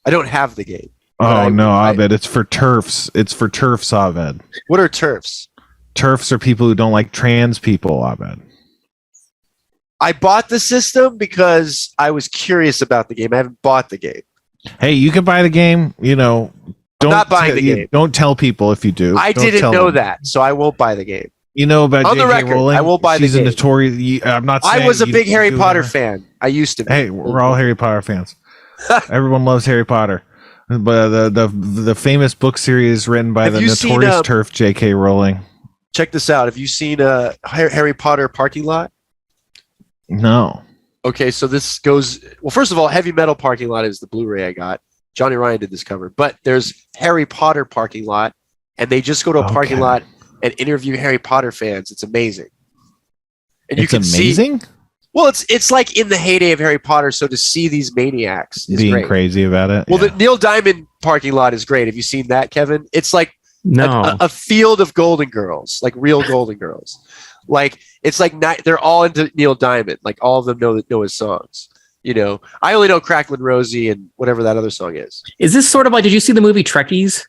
I don't have the game. Oh no, Abed, it's for TERFs. It's for TERFs, Abed. What are TERFs? TERFs are people who don't like trans people, Abed. I bought the system because I was curious about the game. I haven't bought the game. Hey, you can buy the game. You know, I'm not buying the game. Don't tell people if you do. I didn't know that, so I won't buy the game. You know about on the record, Rowling? I will buy the game. She's a notorious. I'm not. I was a big Harry Potter fan. I used to be. Hey, we're all Harry Potter fans. Everyone loves Harry Potter. But the famous book series written by the notorious TERF J.K. Rowling. Check this out. Have you seen a Harry Potter parking lot? No. Okay, so this goes. Well, first of all, Heavy Metal parking lot is the Blu-ray I got. Johnny Ryan did this cover, but there's Harry Potter parking lot, and they just go to a parking lot and interview Harry Potter fans. It's amazing. And you can amazing? See, well, it's like in the heyday of Harry Potter, so to see these maniacs is being great. Crazy about it. Well, the Neil Diamond parking lot is great. Have you seen that, Kevin? It's like a field of Golden Girls, like real Golden Girls. Like it's like they're all into Neil Diamond. Like all of them know his songs. You know, I only know Cracklin' Rosie and whatever that other song is. Is this sort of like? Did you see the movie Trekkies?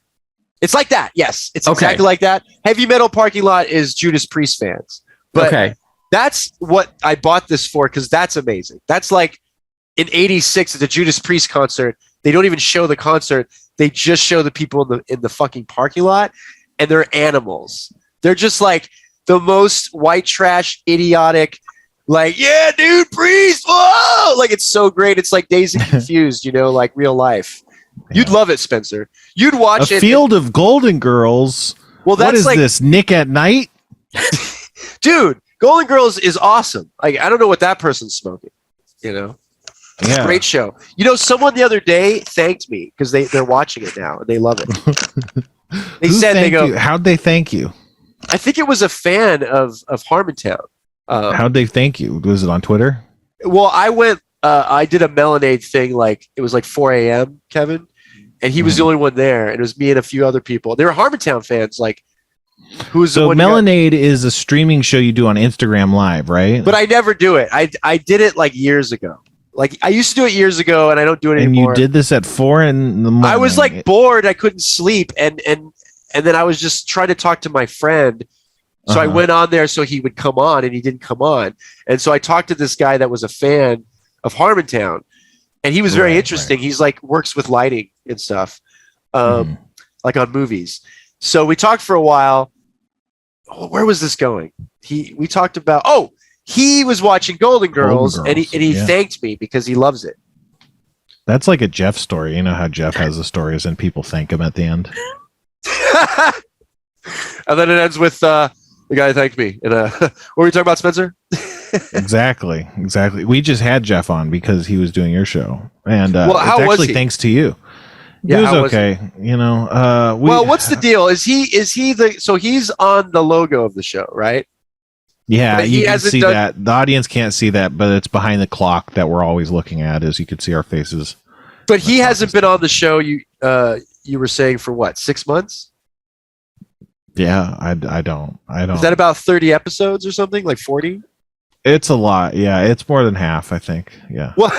It's like that. Yes, it's exactly like that. Heavy Metal parking lot is Judas Priest fans. But that's what I bought this for because that's amazing. That's like in '86 at the Judas Priest concert. They don't even show the concert. They just show the people in the fucking parking lot, and they're animals. They're just like the most white trash, idiotic. Like, yeah, dude, Priest, whoa! Like, it's so great. It's like Dazed and Confused, you know, like real life. Yeah. You'd love it, Spencer. You'd watch it. A field of Golden Girls. Well, that's what is like, this, Nick at Night? Dude, Golden Girls is awesome. Like, I don't know what that person's smoking, you know? It's a great show. You know, someone the other day thanked me because they're watching it now and they love it. They said they go. How'd they thank you? I think it was a fan of Harmontown. How'd they thank you? Was it on Twitter? Well, I went. I did a Melonade thing. Like it was like 4 a.m. Kevin, and he was the only one there, and it was me and a few other people. They were Harmontown fans. Like, who's so Melonade is a streaming show you do on Instagram Live, right? But I never do it. I did it like years ago. Like I used to do it years ago, and I don't do it anymore. And you did this at 4 in the morning. I was like bored. I couldn't sleep, and then I was just trying to talk to my friend. So I went on there so he would come on, and he didn't come on. And so I talked to this guy that was a fan of Harmontown, and he was very interesting. He's like works with lighting and stuff, like on movies. So we talked for a while. Oh, where was this going? We talked about he was watching Golden Girls and he thanked me because he loves it. That's like a Jeff story. You know how Jeff has the stories and people thank him at the end. And then it ends with the guy thanked me. And what were we talking about, Spencer? Exactly. We just had Jeff on because he was doing your show, and how it's was actually he? Thanks to you. Yeah, he was okay. You know. Well, what's the deal? Is he so he's on the logo of the show, right? Yeah, you can see that. The audience can't see that, but it's behind the clock that we're always looking at, as you can see our faces. But he hasn't been on the show. You were saying for what, 6 months? Yeah, I don't. Is that about 30 episodes or something? Like 40? It's a lot. Yeah, it's more than half, I think. Yeah. Well,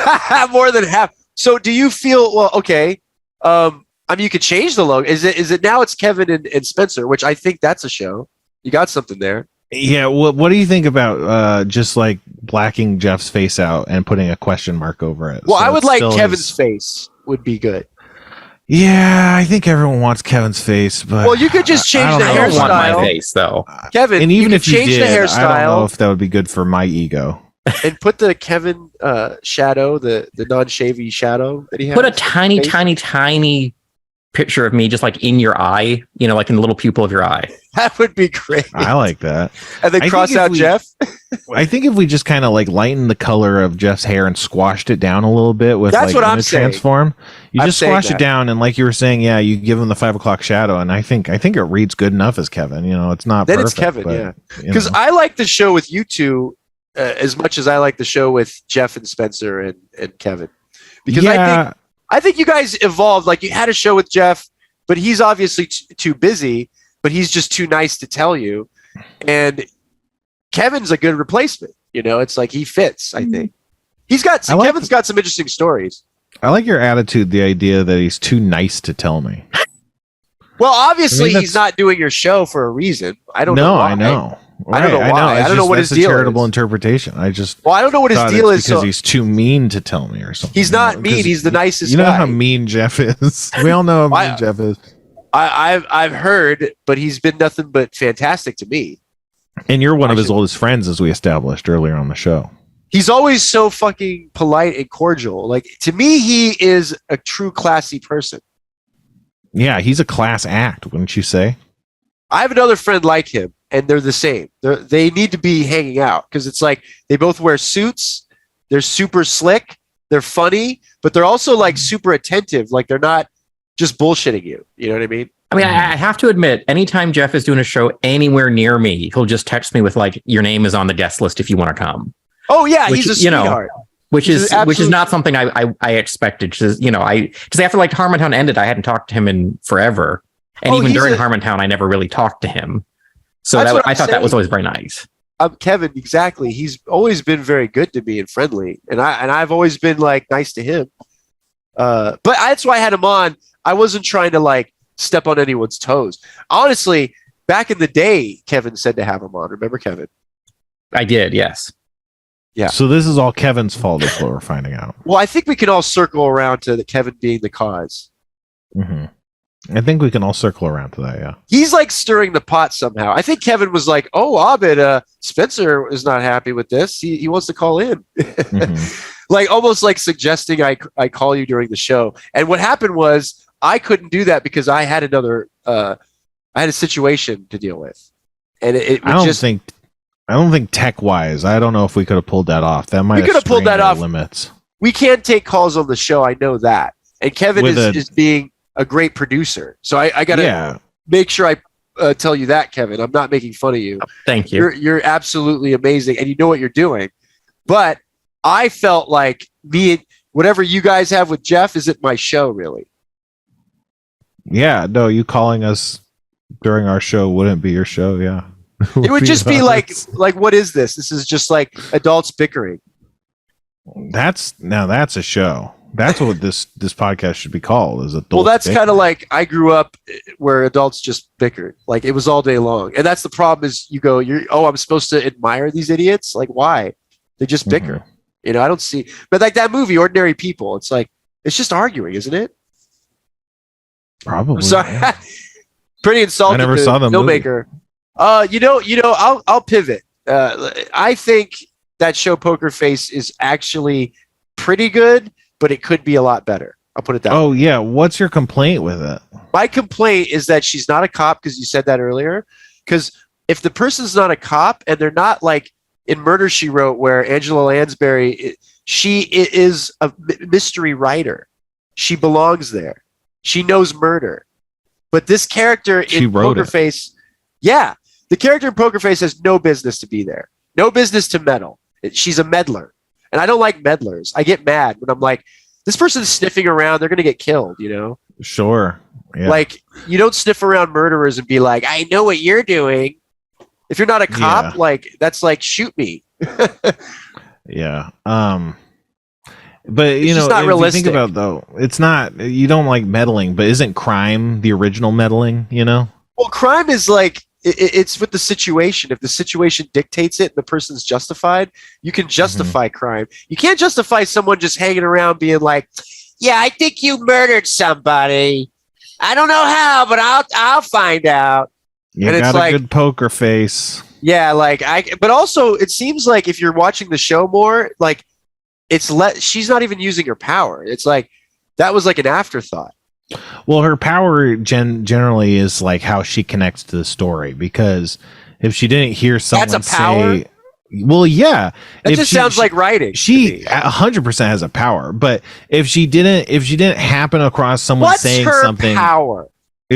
more than half. So do you feel, well, okay. I mean, you could change the logo. Is it now it's Kevin and Spencer, which I think that's a show. You got something there. Yeah. What do you think about just like blacking Jeff's face out and putting a question mark over it? Well, I would like Kevin's face would be good. Yeah, I think everyone wants Kevin's face, but well, you could just change the hairstyle. I don't want my face though, Kevin. And even if you change did, the hairstyle, I don't know if that would be good for my ego. And put the Kevin shadow, the non-shavy shadow that he has. Put a tiny picture of me just like in your eye, you know, like in the little pupil of your eye. That would be great. I like that. And then cross out Jeff. I think if we just kind of like lightened the color of Jeff's hair and squashed it down a little bit with that's like what I'm saying. Transform, you just squash it down, and like you were saying, yeah, you give him the 5 o'clock shadow, and I think it reads good enough as Kevin. You know, it's not then perfect, it's Kevin, yeah. Because I like the show with you two as much as I like the show with Jeff and Spencer and Kevin, because I think you guys evolved. Like you had a show with Jeff, but he's obviously too busy, but he's just too nice to tell you. And Kevin's a good replacement. You know, it's like he fits, I think. Kevin's got some interesting stories. I like your attitude, the idea that he's too nice to tell me. Well, obviously he's not doing your show for a reason. I don't know why. I know. Right. I don't know why. I don't know what his deal is. That's a charitable interpretation. I don't know what his deal is because he's too mean to tell me or something. He's not mean. He's the nicest guy. You know guy. how mean Jeff is. We all know how mean Jeff is. I've heard, but he's been nothing but fantastic to me. And you're one of his oldest friends, as we established earlier on the show. He's always so fucking polite and cordial. Like, to me, he is a true classy person. Yeah, he's a class act, wouldn't you say? I have another friend like him, and they're the same. They need to be hanging out because it's like they both wear suits. They're super slick. They're funny, but they're also like super attentive. Like, they're not just bullshitting you. You know what I mean? I mean, I have to admit, anytime Jeff is doing a show anywhere near me, he'll just text me with like, "Your name is on the guest list if you want to come." Oh yeah, he's a sweetheart. Which is not something I expected. Because after like Harmontown ended, I hadn't talked to him in forever, and even during Harmontown, I never really talked to him. So I thought that was always very nice. Kevin, exactly. He's always been very good to me and friendly, and I've always been like nice to him. But that's why I had him on. I wasn't trying to like step on anyone's toes. Honestly, back in the day, Kevin said to have him on. Remember, Kevin? I did, yes. Yeah. So this is all Kevin's fault, is what we're finding out. Well, I think we can all circle around to Kevin being the cause. Mm-hmm. I think we can all circle around to that, yeah. He's like stirring the pot somehow. I think Kevin was like, "Oh, Abed, Spencer is not happy with this. He wants to call in." Mm-hmm. Like almost like suggesting I call you during the show. And what happened was I couldn't do that because I had I had a situation to deal with. And I don't think tech wise, I don't know if we could have pulled that off. That might have pulled that off. Limits. We can't take calls on the show. I know that. And Kevin is being a great producer. So I got to make sure I tell you that, Kevin. I'm not making fun of you. Thank you. You're absolutely amazing. And you know what you're doing. But I felt like whatever you guys have with Jeff isn't my show, really. Yeah, no, you calling us during our show wouldn't be your show, yeah. It would just be like, what is this? This is just like adults bickering. That's a show. That's what this podcast should be called, is adults. Well, that's kind of like I grew up where adults just bickered. Like it was all day long. And that's the problem is I'm supposed to admire these idiots? Like why? They just bicker. Mm-hmm. You know, I don't see, but like that movie, Ordinary People, it's like, it's just arguing, isn't it? Probably. So pretty insulting. I never saw the filmmaker. I'll pivot. I think that show Poker Face is actually pretty good, but it could be a lot better. I'll put it that way. Oh yeah. What's your complaint with it? My complaint is that she's not a cop, because you said that earlier. Because if the person's not a cop and they're not like in Murder, She Wrote, where Angela Lansbury, she is a mystery writer. She belongs there. She knows murder. But this character in Poker Face, the character in Poker Face has no business to be there. No business to meddle. She's a meddler. And I don't like meddlers. I get mad when I'm like, this person's sniffing around. They're going to get killed, you know? Sure. Yeah. Like, you don't sniff around murderers and be like, I know what you're doing. If you're not a cop, like, that's like, shoot me. Yeah. But, you know, not if realistic. You think about, though, it's not, you don't like meddling, but isn't crime the original meddling, you know? Well, crime is like, it's with the situation. If the situation dictates it and the person's justified, you can justify crime. You can't justify someone just hanging around being like, yeah, I think you murdered somebody. I don't know how, but I'll find out. You got a good poker face. Yeah, but also it seems like if you're watching the show more, like she's not even using her power. It's like that was like an afterthought. Well, her power generally is like how she connects to the story, because if she didn't hear someone That's a power? say, well, yeah, that just sounds like writing. She 100% has a power, but if she didn't happen across someone saying something, power?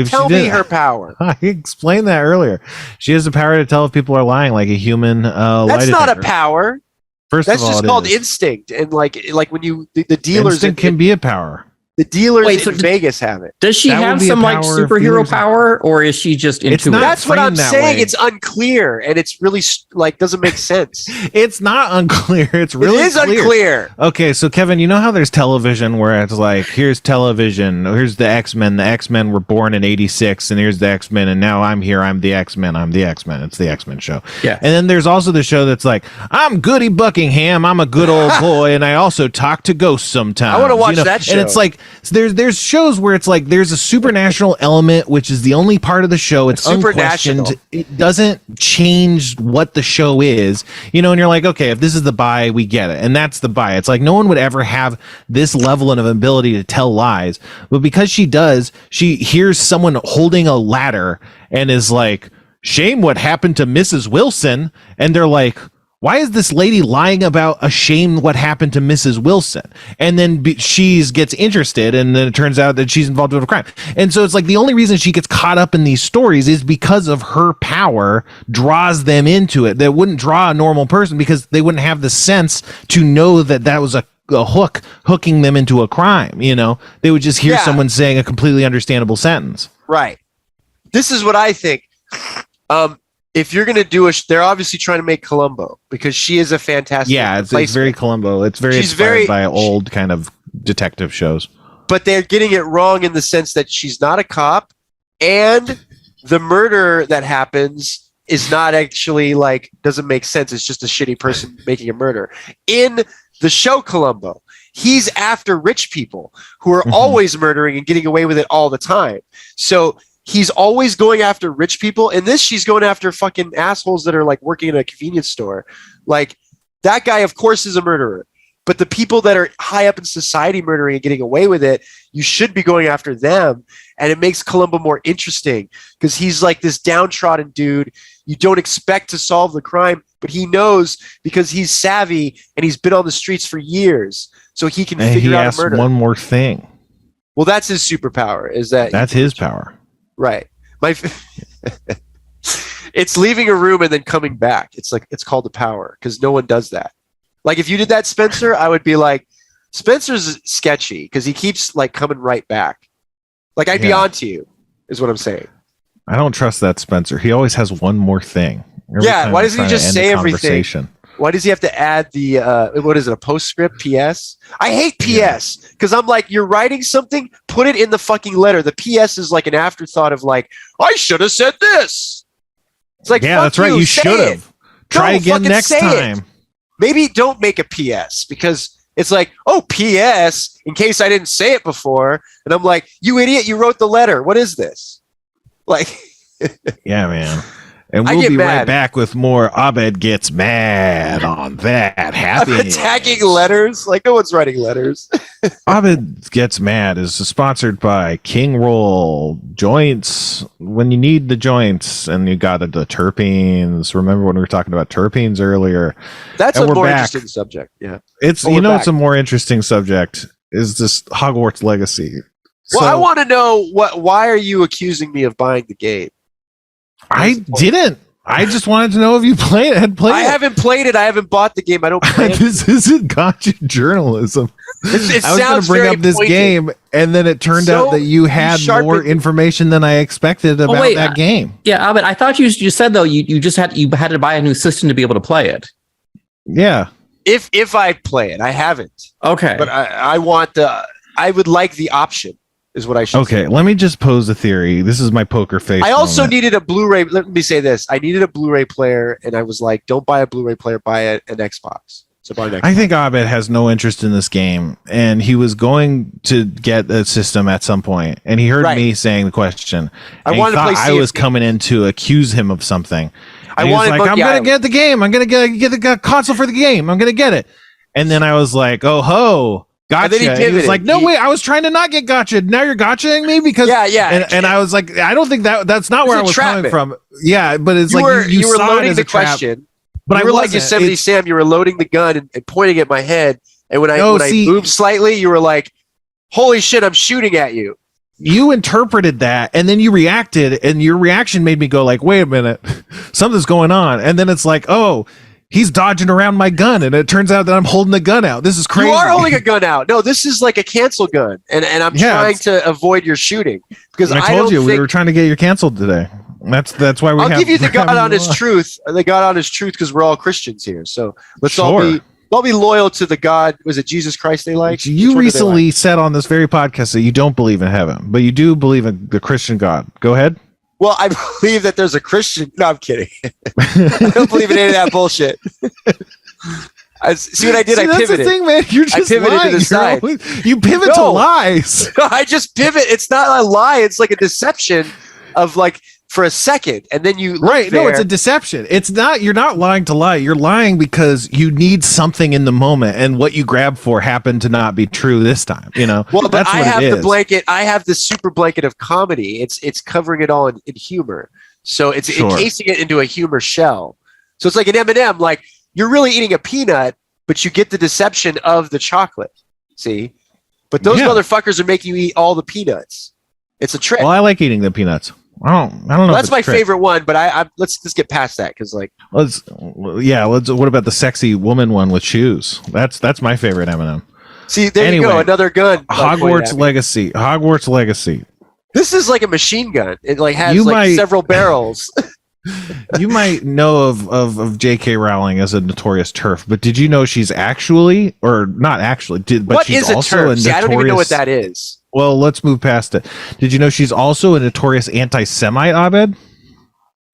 Tell me her power. I explained that earlier. She has the power to tell if people are lying, like a human. That's not a power. First That's of all, just called instinct, and like when the dealers instinct can be a power. The dealers in Vegas have it. Does she have some like superhero power, or is she just into it? That's what I'm saying. It's unclear, and it's really like doesn't make sense. It's not unclear. It's really unclear. Okay, so Kevin, you know how there's television where it's like, here's television, here's the X-Men. The X-Men were born in '86, and here's the X-Men, and now I'm here. I'm the X-Men. I'm the X-Men. It's the X-Men show. Yeah. And then there's also the show that's like, I'm Goody Buckingham. I'm a good old boy, and I also talk to ghosts sometimes. I want to watch that show. And it's like, there's shows where it's like there's a supernatural element, which is the only part of the show. It's unquestioned. It doesn't change what the show is, and you're like, okay, if this is the buy, we get it. And that's the buy. It's like no one would ever have this level of ability to tell lies. But because she does, she hears someone holding a ladder and is like, shame what happened to Mrs. Wilson. And they're like, why is this lady lying about a shame what happened to Mrs. Wilson? And then she gets interested, and then it turns out that she's involved with a crime. And so it's like the only reason she gets caught up in these stories is because of her power draws them into it. That wouldn't draw a normal person because they wouldn't have the sense to know that that was a hooking them into a crime. They would just hear someone saying a completely understandable sentence. Right. This is what I think. If you're going to do they're obviously trying to make Columbo because she is a fantastic. Yeah, it's very Columbo. It's very inspired by old kind of detective shows. But they're getting it wrong in the sense that she's not a cop, and the murder that happens is not actually doesn't make sense. It's just a shitty person making a murder. In the show Columbo, he's after rich people who are always murdering and getting away with it all the time. So he's always going after rich people. In this, she's going after fucking assholes that are working in a convenience store. That guy, of course, is a murderer. But the people that are high up in society murdering and getting away with it, you should be going after them. And it makes Columbo more interesting because he's this downtrodden dude. You don't expect to solve the crime, but he knows because he's savvy and he's been on the streets for years. So he can figure out a murder. One more thing. Well, that's his superpower. That's his power. Right. It's leaving a room and then coming back. It's called the power because no one does that. If you did that, Spencer, I would be like, Spencer's sketchy because he keeps coming right back. I'd be on to you, is what I'm saying. I don't trust that Spencer. He always has one more thing. Why doesn't he just say everything? Why does he have to add the what is it, a postscript, PS? I hate PS because I'm you're writing something, put it in the fucking letter. The PS is an afterthought of I should have said this. It's that's right. You should have. Try again next time. Maybe don't make a PS because it's PS in case I didn't say it before. And I'm you idiot, you wrote the letter. What is this? Yeah, man. And we'll be right back with more Abed Gets Mad on that. Happy. I'm attacking letters. No one's writing letters. Abed Gets Mad is sponsored by King Roll Joints. When you need the joints and you got the terpenes. Remember when we were talking about terpenes earlier? That's a more interesting subject. Yeah. It's it's a more interesting subject is this Hogwarts Legacy. Well, I want to know why are you accusing me of buying the game? I didn't. I just wanted to know if you had played it. I haven't played it. I haven't bought the game. I don't play it. This isn't gotcha journalism. I was going to bring up this game, and then it turned out that you had more information than I expected about that game. Yeah, Abed, I thought you said though you had to buy a new system to be able to play it. Yeah. If I play it, I haven't. Okay. But I would like the option. Is what I should say. Let me just pose a theory. This is my poker face. I also needed a Blu-ray. Let me say this. I needed a Blu-ray player, and I was like, don't buy a Blu-ray player, buy an Xbox. So buy an Xbox. I think Abed has no interest in this game, and he was going to get a system at some point, and he heard me saying the question. I wanted to play I was coming in to accuse him of something. I wanted I'm going to get the game. I'm going to get the console for the game. I'm going to get it. And then I was like, oh, ho. Gotcha. And then he was like, no, wait, I was trying to not get gotcha. Now you're gotchaing me because And I was like, I don't think that's not where I was coming from. Yeah, but it's you were loading the question. But you were like Yosemite Sam. You were loading the gun and pointing at my head. And when I moved slightly, you were like, "Holy shit, I'm shooting at you." You interpreted that, and then you reacted, and your reaction made me go like, "Wait a minute, something's going on." And then it's like, "Oh." He's dodging around my gun, and it turns out that I'm holding the gun out. This is crazy. You are holding a gun out. No, this is like a cancel gun, and I'm trying to avoid your shooting because I told you we were trying to get you canceled today. That's why I'll give you the God honest truth. The God honest truth because we're all Christians here. So let's all be loyal to the God. Was it Jesus Christ they like? You recently said on this very podcast that you don't believe in heaven, but you do believe in the Christian God. Go ahead. Well, I believe that there's a Christian. No, I'm kidding. I don't believe in any of that bullshit. See what I did? I pivoted. That's the thing, man. You're just lying. To the side. You pivot to lies. No, I just pivot. It's not a lie. It's like a deception of like for a second, and then you right. No, it's a deception. It's not. You're not lying to lie. You're lying because you need something in the moment, and what you grab for happened to not be true this time. You know. Well, but I have the blanket. I have the super blanket of comedy. It's covering it all in humor. So it's encasing it into a humor shell. So it's like an M&M. Like you're really eating a peanut, but you get the deception of the chocolate. See, but those motherfuckers are making you eat all the peanuts. It's a trick. Well, I like eating the peanuts. I don't know. Well, that's my favorite one, but I let's just get past that because like let's. What about the sexy woman one with shoes? That's my favorite M&M. See, there you go, another gun. Hogwarts Legacy. Hogwarts Legacy. This is like a machine gun. It like has several barrels. You might know of J.K. Rowling as a notorious TERF, but did you know she's actually, or not actually, but she's also a notorious. I don't even know what that is. Well, let's move past it. Did you know she's also a notorious anti-Semite, Abed?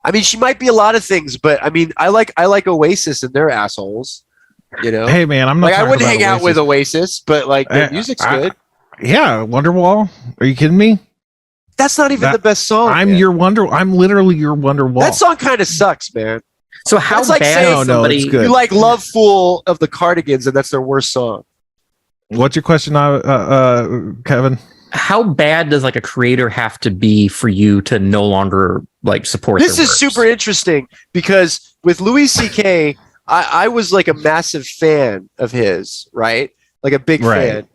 I mean, she might be a lot of things, but I mean, I like Oasis and they're assholes. You know? Hey, man, I'm not. Like, I wouldn't hang out with Oasis, but like their music's good. Yeah, Wonderwall. Are you kidding me? That's not even the best song. I'm literally your Wonderwall. That song kind of sucks, man. So how bad? It's good. You like "Love Fool" of the Cardigans, and that's their worst song. What's your question, Kevin? How bad does like a creator have to be for you to no longer like support? This is super interesting because with Louis C.K., I was like a massive fan of his, right? Like a big fan.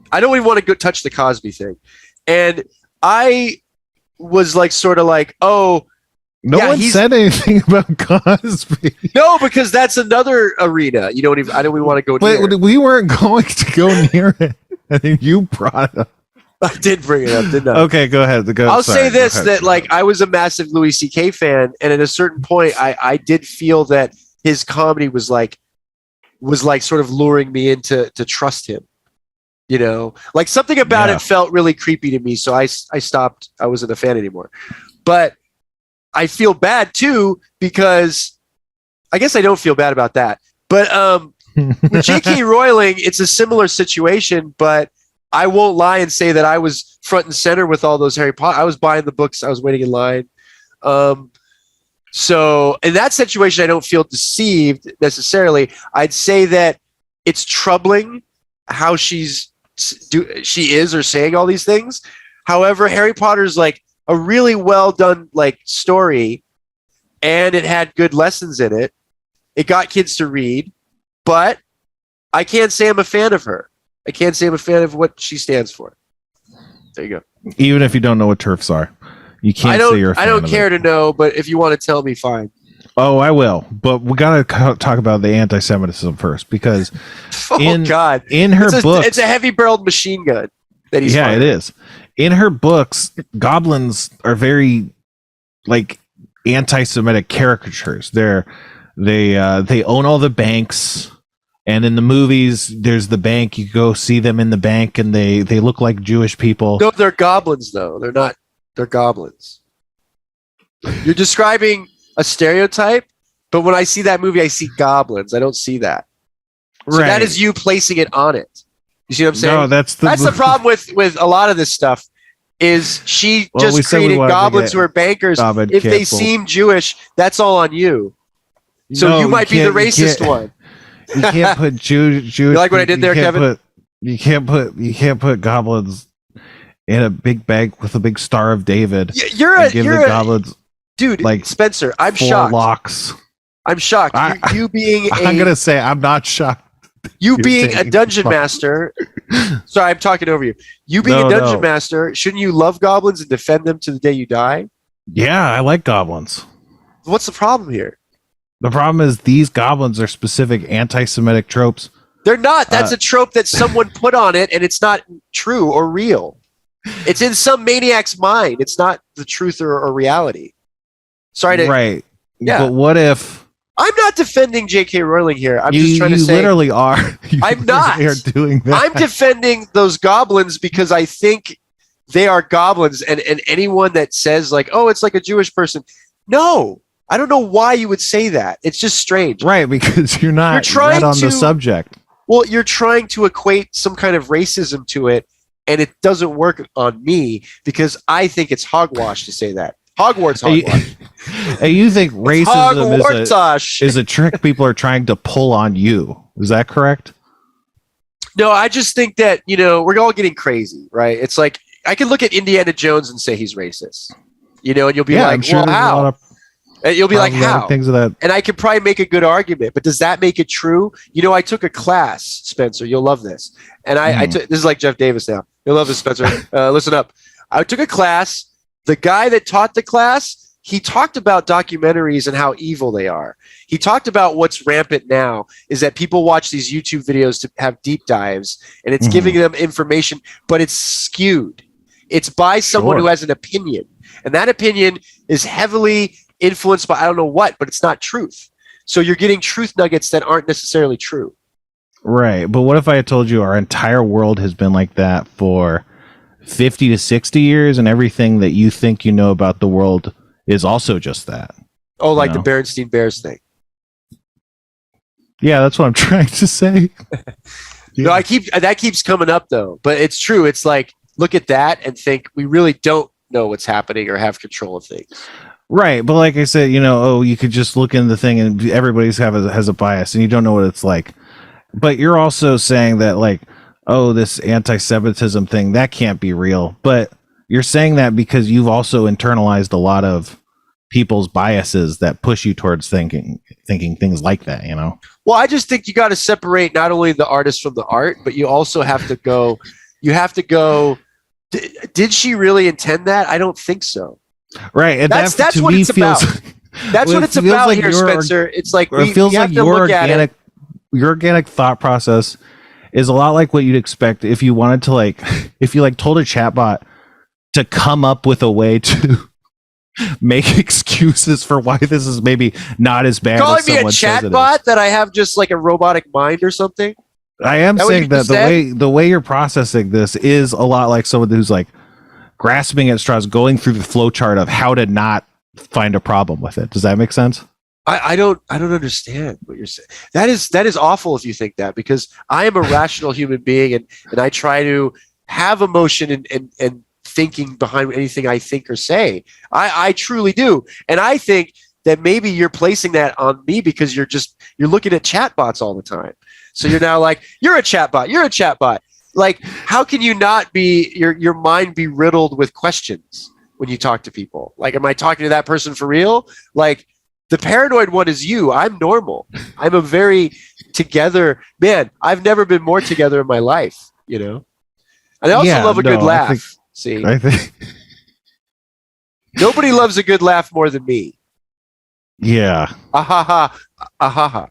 I don't even want to go touch the Cosby thing, and I was like, sort of like, oh. No one said anything about Cosby. No, because that's another arena. You don't even. I don't even want to go near. But we weren't going to go near it. I think you brought it up. I did bring it up, didn't I? Okay, go ahead. I'll say this: that like I was a massive Louis C.K. fan, and at a certain point, I did feel that his comedy was like sort of luring me into trust him. You know, like something about it felt really creepy to me, so I stopped. I wasn't a fan anymore, but. I feel bad too because I guess I don't feel bad about that. But with J.K. Rowling, it's a similar situation, but I won't lie and say that I was front and center with all those Harry Potter. I was buying the books. I was waiting in line. So in that situation, I don't feel deceived necessarily. I'd say that it's troubling how she is or saying all these things. However, Harry Potter's like a really well done like story, and it had good lessons in it. It got kids to read, but I can't say I'm a fan of her. I can't say I'm a fan of what she stands for. There you go. Even if you don't know what TERFs are, you can't say you're a fan. I don't care to know, but if you want to tell me, fine. Oh, I will. But we got to talk about the anti-Semitism first because in her book, it's a heavy-barreled machine gun that he's firing. It is. In her books, goblins are very like anti-Semitic caricatures. They own all the banks, and in the movies, there's the bank. You go see them in the bank, and they look like Jewish people. No, they're goblins, though. They're not. They're goblins. You're describing a stereotype, but when I see that movie, I see goblins. I don't see that. So that is you placing it on it. You see what I'm saying? No, that's the problem with a lot of this stuff is she just created goblins who are bankers. If they seem Jewish, that's all on you. So you might be the racist one. You can't put Jewish. You like what I did there, Kevin? You can't put goblins in a big bank with a big Star of David. You're goblins, dude. Like Spencer, I'm 4 shocked. Locks. I'm shocked. You being I'm gonna say I'm not shocked. You being a dungeon master. Sorry, I'm talking over you. You being a dungeon master, shouldn't you love goblins and defend them to the day you die? Yeah, I like goblins. What's the problem here? The problem is these goblins are specific anti-Semitic tropes. They're not. That's a trope that someone put on it, and it's not true or real. It's in some maniac's mind. It's not the truth or reality. Sorry to... Right. Yeah. But what if... I'm not defending J.K. Rowling here. I'm just trying to say... You literally are. I'm not. Are doing that. I'm defending those goblins because I think they are goblins, and anyone that says, like, oh, it's like a Jewish person. No. I don't know why you would say that. It's just strange. Right, because you're not right on the subject. Well, you're trying to equate some kind of racism to it, and it doesn't work on me because I think it's hogwash to say that. Hogwarts hogwash. And you think racism is a trick people are trying to pull on you. Is that correct? No, I just think that, we're all getting crazy, right? It's like, I can look at Indiana Jones and say he's racist, and you'll be like, sure, well, how? And you'll be like, how? Things of that. And I could probably make a good argument, but does that make it true? I took a class, Spencer. You'll love this. And I took, this is like Jeff Davis now. You'll love this, Spencer. Listen up. I took a class. The guy that taught the class, he talked about documentaries and how evil they are. He talked about what's rampant now is that people watch these YouTube videos to have deep dives, and it's giving them information, but it's skewed. It's by someone who has an opinion. And that opinion is heavily influenced by I don't know what, but it's not truth. So you're getting truth nuggets that aren't necessarily true. Right. But what if I had told you our entire world has been like that for 50 to 60 years and everything that you think you know about the world is also just that? Oh, like the Berenstein Bears thing. Yeah, that's what I'm trying to say. No, that keeps coming up though. But it's true. It's like, look at that and think we really don't know what's happening or have control of things. Right, but like I said, you could just look in the thing and everybody's has a bias and you don't know what it's like. But you're also saying that like, oh, this anti-Semitism thing, that can't be real. But you're saying that because you've also internalized a lot of people's biases that push you towards thinking things like that, Well, I just think you got to separate not only the artist from the art, but you also have to go, did she really intend that? I don't think so. Right, and that's what it's about. That's what it's about here, Spencer. It's like it feels like your organic thought process is a lot like what you'd expect if you wanted to if you told a chatbot to come up with a way to make excuses for why this is maybe not as bad. Calling me a chatbot that I have just like a robotic mind or something. I am saying that the way you're processing this is a lot like someone who's like grasping at straws, going through the flow chart of how to not find a problem with it. Does that make sense? I don't understand what you're saying. That is awful if you think that, because I am a rational human being and I try to have emotion and thinking behind anything I think or say. I truly do. And I think that maybe you're placing that on me because you're looking at chatbots all the time. So you're now like, you're a chatbot. Like, how can you not be, your mind be riddled with questions when you talk to people? Like, am I talking to that person for real? Like, the paranoid one is you. I'm normal. I'm a very together man. I've never been more together in my life, And I also love a good laugh. I think nobody loves a good laugh more than me. Yeah. Ahaha. Ahaha.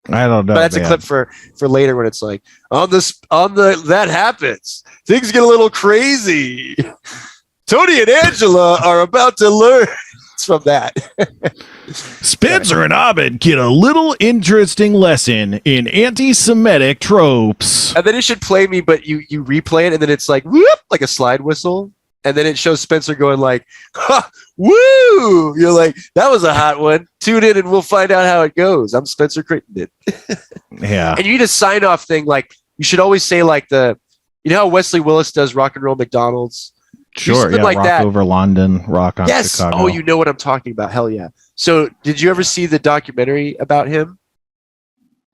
I don't know. But that's a clip for later when it's like that happens. Things get a little crazy. Tony and Angela are about to learn. It's from that. Spencer and Abed get a little interesting lesson in anti-Semitic tropes. And then it should play me, but you replay it, and then it's like whoop, like a slide whistle, and then it shows Spencer going like, ha, woo! You're like, that was a hot one. Tune in, and we'll find out how it goes. I'm Spencer Crittenden. Yeah. And you need a sign off thing, like you should always say like how Wesley Willis does Rock and Roll McDonald's. Sure, yeah, like rock that. Over London, rock on Chicago. Oh, you know what I'm talking about. Hell yeah. So did you ever see the documentary about him?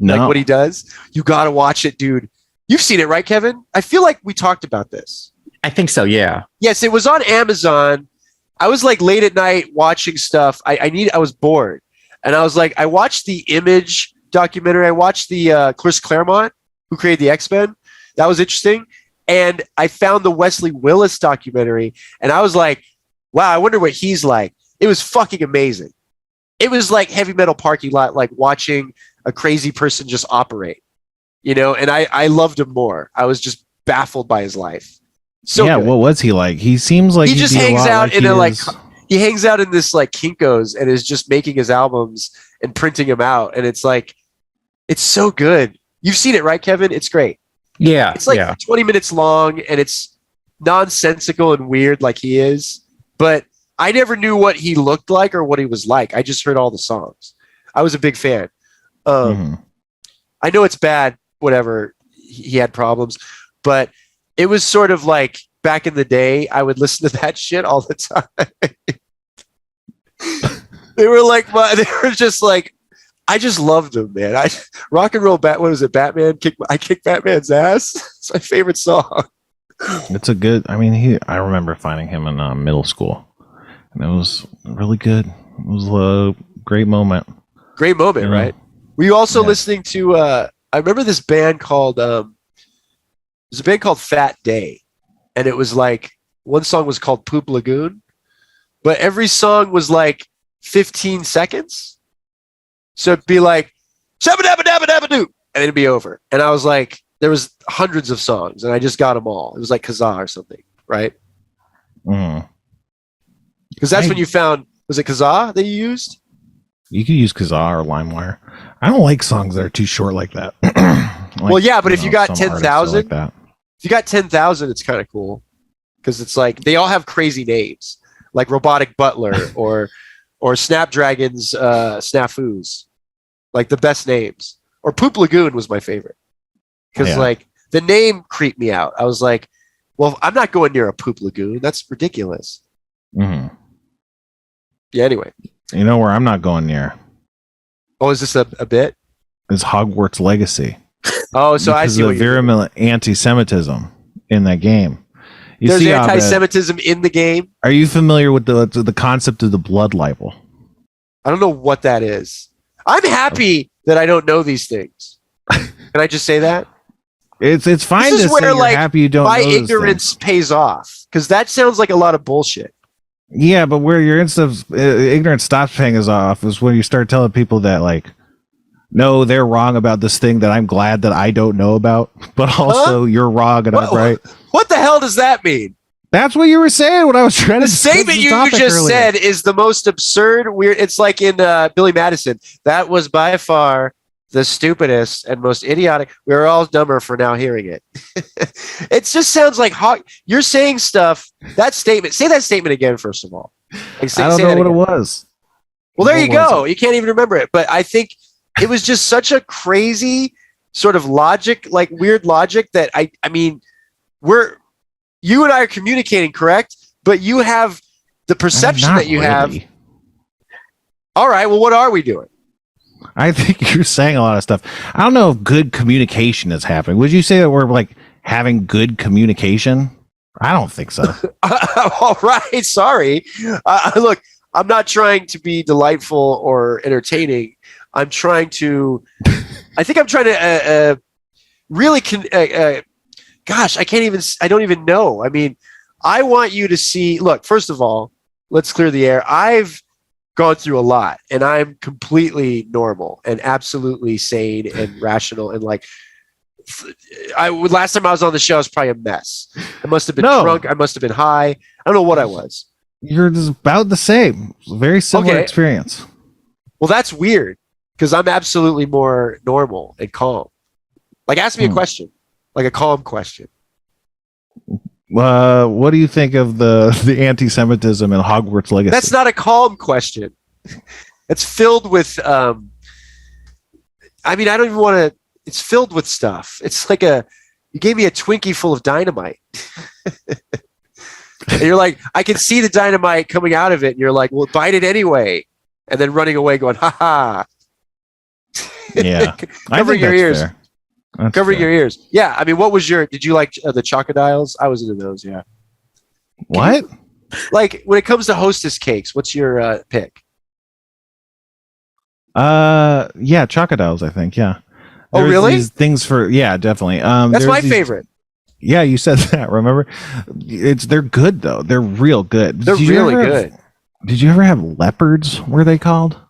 No. Like what he does? You got to watch it, dude. You've seen it, right, Kevin? I feel like we talked about this. I think so, yeah. Yes, it was on Amazon. I was like late at night watching stuff. I was bored. And I was like, I watched the Image documentary. I watched the Chris Claremont, who created the X-Men. That was interesting. And I found the Wesley Willis documentary, and I was like, wow, I wonder what he's like. It was fucking amazing. it was like heavy metal parking lot, like watching a crazy person just operate, and I loved him more. I was just baffled by his life. So yeah, good. what was he like? He seems like He just hangs out in he hangs out in this like Kinko's and is just making his albums and printing them out. And it's like, it's so good. You've seen it, right, Kevin? It's great. Yeah. It's like 20 minutes long and it's nonsensical and weird like he is. But I never knew what he looked like or what he was like. I just heard all the songs. I was a big fan. I know it's bad, whatever. He had problems, but it was sort of like back in the day, I would listen to that shit all the time. They were just like, I just loved them, man. Rock and roll what was it? Batman I kicked Batman's ass. It's my favorite song. It's a good. I mean, I remember finding him in middle school, and it was really good. It was a great moment. Great moment, right? Were you also listening to? I remember this band called. There's a band called Fat Day, and it was like one song was called Poop Lagoon, but every song was like 15 seconds. So it'd be like shabba dabba dabba dabba doo, and it'd be over. And I was like, there was hundreds of songs, and I just got them all. It was like Kazaa or something, right? Because that's when you found. Was it Kazaa that you used? You could use Kazaa or LimeWire. I don't like songs that are too short like that. Well, yeah, but if you got 10,000, if you got 10,000, it's kind of cool because it's like they all have crazy names, like Robotic Butler or Snapdragon's Snafus, like the best names. Or Poop Lagoon was my favorite because like the name creeped me out. I was like, well, I'm not going near a Poop Lagoon. That's ridiculous. Mm-hmm. Yeah. Anyway, you know where I'm not going near? Oh, is this a bit? Is Hogwarts Legacy? Oh, so I see the virulent anti-Semitism in that game. There's anti-Semitism in the game. Are you familiar with the concept of the blood libel? I don't know what that is. I'm happy that I don't know these things. Can I just say that? It's fine this to is where, say you're like, happy you don't my know those ignorance things. pays off because that sounds like a lot of bullshit. Yeah, but where your ignorance stops paying us off is when you start telling people that, like, no, they're wrong about this thing that I'm glad that I don't know about, but also you're wrong and I'm right. What the hell does that mean? That's what you were saying when I was trying to say that you just earlier. said is the most absurd, weird. It's like in Billy Madison. That was by far the stupidest and most idiotic. We're all dumber for now hearing it. It just sounds like you're saying stuff. That statement. Say that statement again, first of all. Like, I don't know what it was. Well, there you go. You can't even remember it. But I think it was just such a crazy sort of logic, like weird logic that I mean, you and I are communicating, correct? But you have the perception that you have. All right. Well, what are we doing? I think you're saying a lot of stuff. I don't know if good communication is happening. Would you say that we're like having good communication? I don't think so. All right. Sorry. Look, I'm not trying to be delightful or entertaining. I think I'm trying to really gosh, I don't even know. I mean, I want you to see, look, first of all, let's clear the air. I've gone through a lot and I'm completely normal and absolutely sane and rational. And like, last time I was on the show, I was probably a mess. I must have been drunk. I must have been high. I don't know what I was. You're just about the same. Very similar experience. Well, that's weird because I'm absolutely more normal and calm. Like, ask me a question, like a calm question. What do you think of the anti-Semitism in Hogwarts Legacy? That's not a calm question. It's filled with, I mean, I don't even want to, it's filled with stuff. It's like you gave me a Twinkie full of dynamite. And you're like, I can see the dynamite coming out of it. And you're like, well, bite it anyway. And then running away going, ha ha. Yeah. Covering your ears. Covering your ears. Yeah. I mean, did you like the chocodiles? I was into those. Yeah. What? Like when it comes to Hostess cakes, what's your pick? Yeah. Chocodiles, I think. Yeah. Oh, really? These things definitely. That's my favorite. Yeah. You said that. Remember? They're good though. They're real good. They're really good. Did you ever have leopards? Were they called?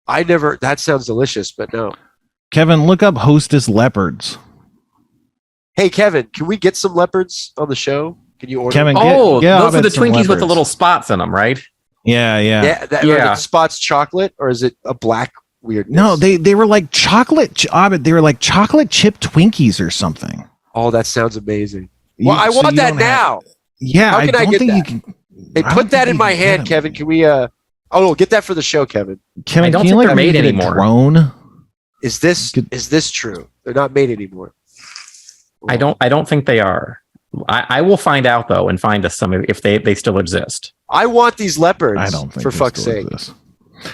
That sounds delicious, but no. Kevin, look up Hostess leopards. Hey, Kevin, can we get some leopards on the show? Can you order? Kevin, those are the Twinkies with the leopards. little spots in them, right? Yeah. Are the spots chocolate, or is it a black weirdness? No, they were like chocolate. They were like chocolate chip Twinkies or something. Oh, that sounds amazing. Well, I want that now. Yeah, how can I get that? You can. Hey, put that in my hand, Kevin. Can we? Get that for the show, Kevin. Kevin, I don't think they're made anymore. Drone? Is this true? They're not made anymore. I don't think they are. I will find out though and find us some if they still exist. I want these leopards. I don't think for fuck's sake.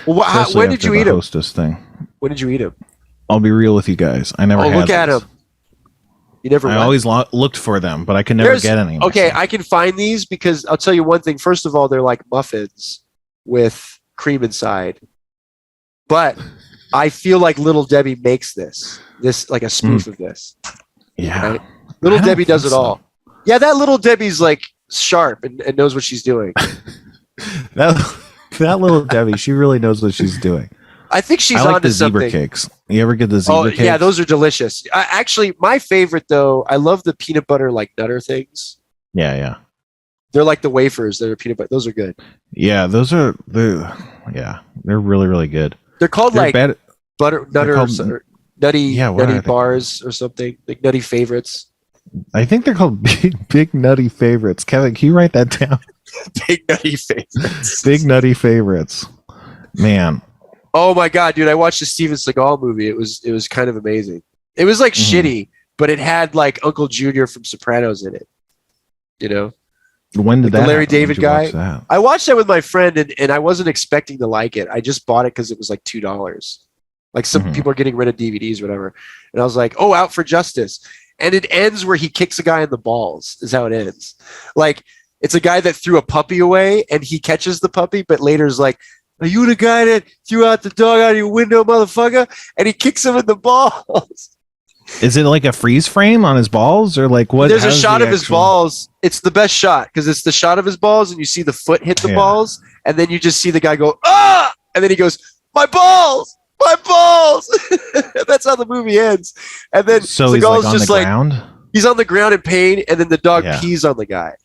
Well, when did you eat them? Hostess thing. When did you eat them? I'll be real with you guys. I never. Look at them. You never. I always looked for them, but I could never get any. Okay, I can find these because I'll tell you one thing. First of all, they're like muffins with cream inside, but I feel like Little Debbie makes this like a spoof of this. Yeah, right? Little Debbie does it all. Yeah, that Little Debbie's like sharp and knows what she's doing. that Little Debbie, she really knows what she's doing. I think she's like onto the zebra something. Cakes. You ever get the zebra cakes? Yeah, those are delicious. Actually, my favorite though, I love the peanut butter like Nutter things. Yeah. They're like the wafers that are peanut butter. Those are good. Yeah, they're really, really good. They're called butter Nutter Nutty bars or something, like Nutty favorites. I think they're called big Nutty favorites. Kevin, can you write that down? Big Nutty favorites. Big Nutty favorites. Man. Oh my god, dude! I watched the Steven Seagal movie. It was kind of amazing. It was like shitty, but it had like Uncle Junior from Sopranos in it. You know. When did the that Larry happen? David guy? I watched that with my friend, and I wasn't expecting to like it. I just bought it because it was like $2. Like some people are getting rid of DVDs, or whatever. And I was like, "Oh, Out for Justice!" And it ends where he kicks a guy in the balls. Is how it ends. Like it's a guy that threw a puppy away, and he catches the puppy, but later is like, "Are you the guy that threw out the dog out of your window, motherfucker?" And he kicks him in the balls. Is it like a freeze frame on his balls, or like what? There's a shot of his balls. It's the best shot because it's the shot of his balls, and you see the foot hit the balls, and then you just see the guy go, "Ah!" And then he goes, "My balls, my balls." That's how the movie ends. And then so he's like on the ground. He's on the ground in pain, and then the dog pees on the guy,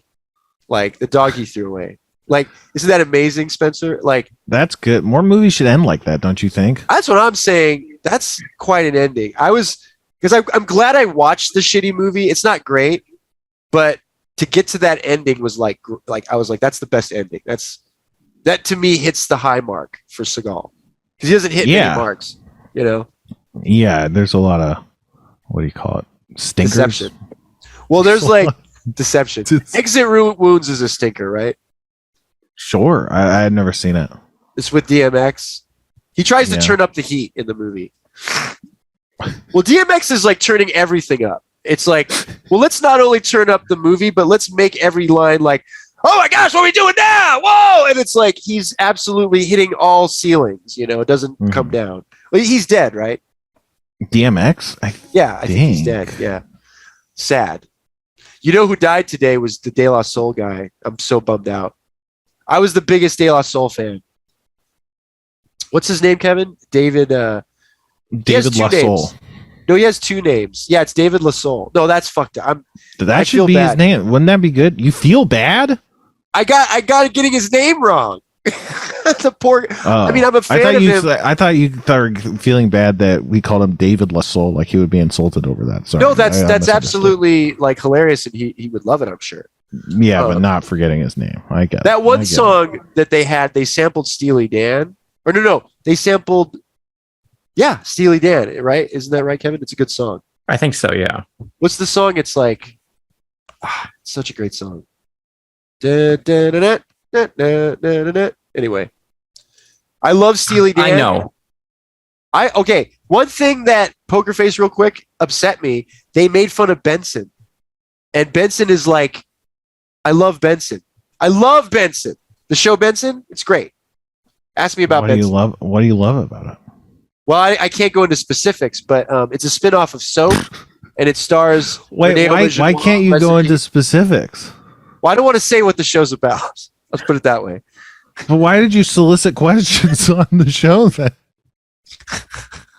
like the dog he threw away. Like, isn't that amazing, Spencer? Like, that's good. More movies should end like that, don't you think? That's what I'm saying. That's quite an ending. Because I'm glad I watched the shitty movie. It's not great, but to get to that ending was like I was like, that's the best ending. That to me hits the high mark for Seagal because he doesn't hit many marks, you know. Yeah, there's a lot of what do you call it? Stinkers. Deception. Well, there's like deception. Exit Wounds is a stinker, right? Sure, I had never seen it. It's with DMX. He tries to turn up the heat in the movie. Well, DMX is like turning everything up. It's like, well, let's not only turn up the movie, but let's make every line like, "Oh my gosh, what are we doing now? Whoa!" And it's like he's absolutely hitting all ceilings. You know, it doesn't come down. Well, he's dead, right? DMX? I think he's dead. Yeah, sad. You know who died today was the De La Soul guy. I'm so bummed out. I was the biggest De La Soul fan. What's his name, Kevin? David La Soul. No, he has two names. Yeah, it's David La Soul. No, that's fucked up. That should be his name. Wouldn't that be good? You feel bad? I got getting his name wrong. The poor. I mean, I'm a fan of him. I thought you were feeling bad that we called him David La Soul, like he would be insulted over that. Sorry. No, that's absolutely like hilarious, and he would love it, I'm sure. Yeah, but not forgetting his name. I get that one song that they sampled Steely Dan. Or no, they sampled. Yeah, Steely Dan, right? Isn't that right, Kevin? It's a good song. I think so, yeah. What's the song? It's like, it's such a great song. Anyway, I love Steely Dan. I know. Okay, one thing that Poker Face real quick upset me, they made fun of Benson. And Benson is like, I love Benson. The show Benson, it's great. Ask me about Benson. What do you love about it? Well, I can't go into specifics, but it's a spinoff of Soap, and it stars. Why can't you go into specifics? Well, I don't want to say what the show's about. Let's put it that way. But why did you solicit questions on the show then?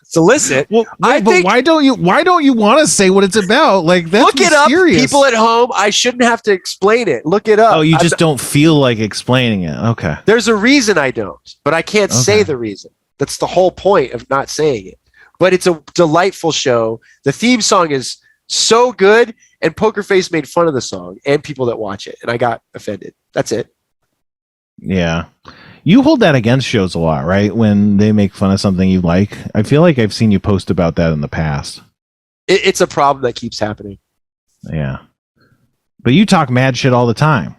Solicit. Well, but why don't you want to say what it's about? Like, that's look it mysterious. up. People at home, I shouldn't have to explain it. Look it up. Oh, you just don't feel like explaining it. Okay. There's a reason I don't, but I can't say the reason. That's the whole point of not saying it. But it's a delightful show. The theme song is so good, and Poker Face made fun of the song and people that watch it, and I got offended. That's it. Yeah. You hold that against shows a lot, right? When they make fun of something you like. I feel like I've seen you post about that in the past. It's a problem that keeps happening. Yeah. But you talk mad shit all the time.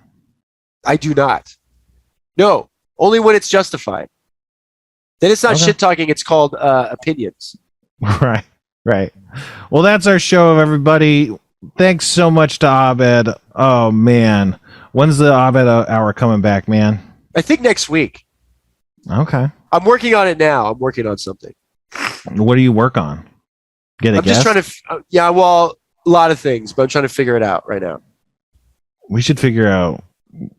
I do not. No, only when it's justified. Then it's not shit talking. It's called opinions. Right. Well, that's our show, everybody. Thanks so much to Abed. Oh, man. When's the Abed hour coming back, man? I think next week. Okay. I'm working on it now. I'm working on something. What do you work on? I'm just trying to... a lot of things, but I'm trying to figure it out right now. We should figure out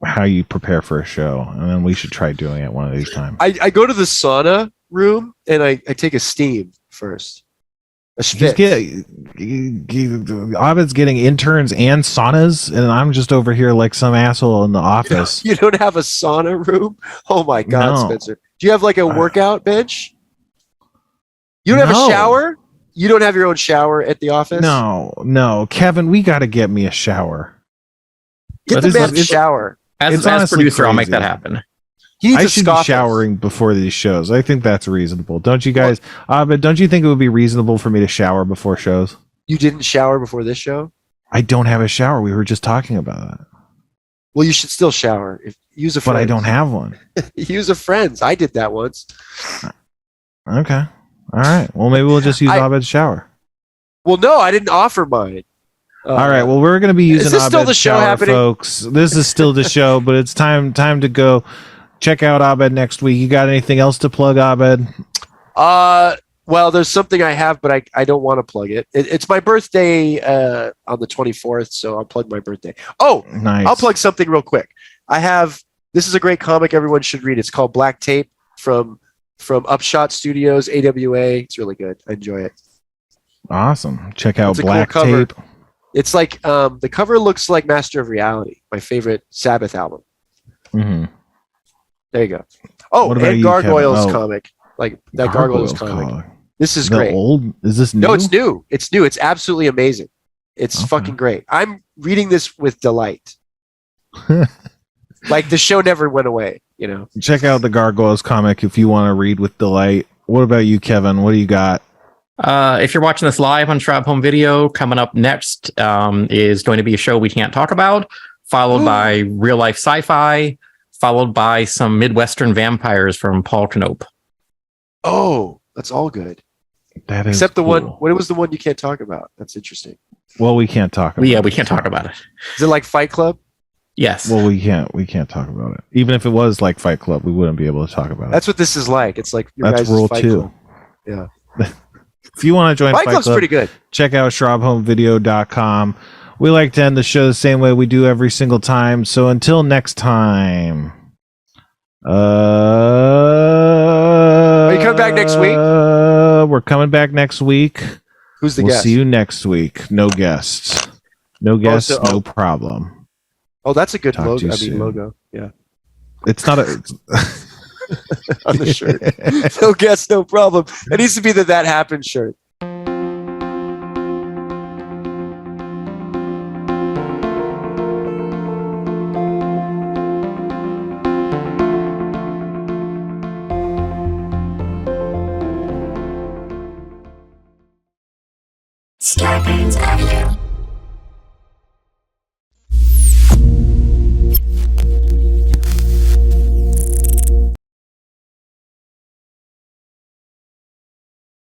how you prepare for a show, and then we should try doing it one of these times. I go to the sauna room, and I take a steam first. Abed's getting interns and saunas, and I'm just over here like some asshole in the office. You don't have a sauna room? Oh my God, No. Spencer. Do you have like a workout bench? You don't have a shower? You don't have your own shower at the office? No. Kevin, we got to get me a shower. Get the man a shower. As producer, I'll make that happen. I should be showering before these shows. I think that's reasonable. Don't you guys? But don't you think it would be reasonable for me to shower before shows? You didn't shower before this show? I don't have a shower. We were just talking about that. Well, you should still shower. Use a friend. But I don't have one. Use a friend's. I did that once. Okay. All right. Well, maybe we'll just use Abed's shower. Well, no, I didn't offer mine. All right. Well, we're going to be using Abed's still the show shower, happening? folks. This is still the show, but it's time to go. Check out Abed next week. You got anything else to plug, Abed? Well, there's something I have, but I don't want to plug it. It's my birthday on the 24th, so I'll plug my birthday. Oh, nice. I'll plug something real quick. This is a great comic everyone should read. It's called Black Tape from Upshot Studios, AWA. It's really good. I enjoy it. Awesome. Check out It's a Black cool cover. Tape. It's like the cover looks like Master of Reality, my favorite Sabbath album. Mm-hmm. There you go. Oh, and Gargoyles comic. Like that Gargoyles comic. This is great. Is this new? No, it's new. It's new. It's absolutely amazing. It's fucking great. I'm reading this with delight. Like the show never went away, you know. Check out the Gargoyles comic if you want to read with delight. What about you, Kevin? What do you got? If you're watching this live on Schwab Home Video, coming up next is going to be a show we can't talk about, followed by real life sci-fi, followed by some Midwestern vampires from Paul Knope. Oh, that's all good. That is except the cool. one. What was the one you can't talk about? That's interesting. Well, we can't talk about it. Yeah, we can't talk about it. Is it like Fight Club? Yes. Well, we can't talk about it. Even if it was like Fight Club, we wouldn't be able to talk about it. That's what this is like. It's like your that's guys' rule Fight 2. Club. Yeah. If you want to join Fight Club's Club, pretty good. Check out SchrobHomeVideo.com. We like to end the show the same way we do every single time. So until next time. Are you coming back next week? We're coming back next week. Who's the we'll guest? see you next week. No guests. No guests, no problem. Oh, that's a good Talk logo. logo. Yeah. It's not a... on the shirt. No guests, no problem. It needs to be the That Happened shirt. Terpenes Avenue.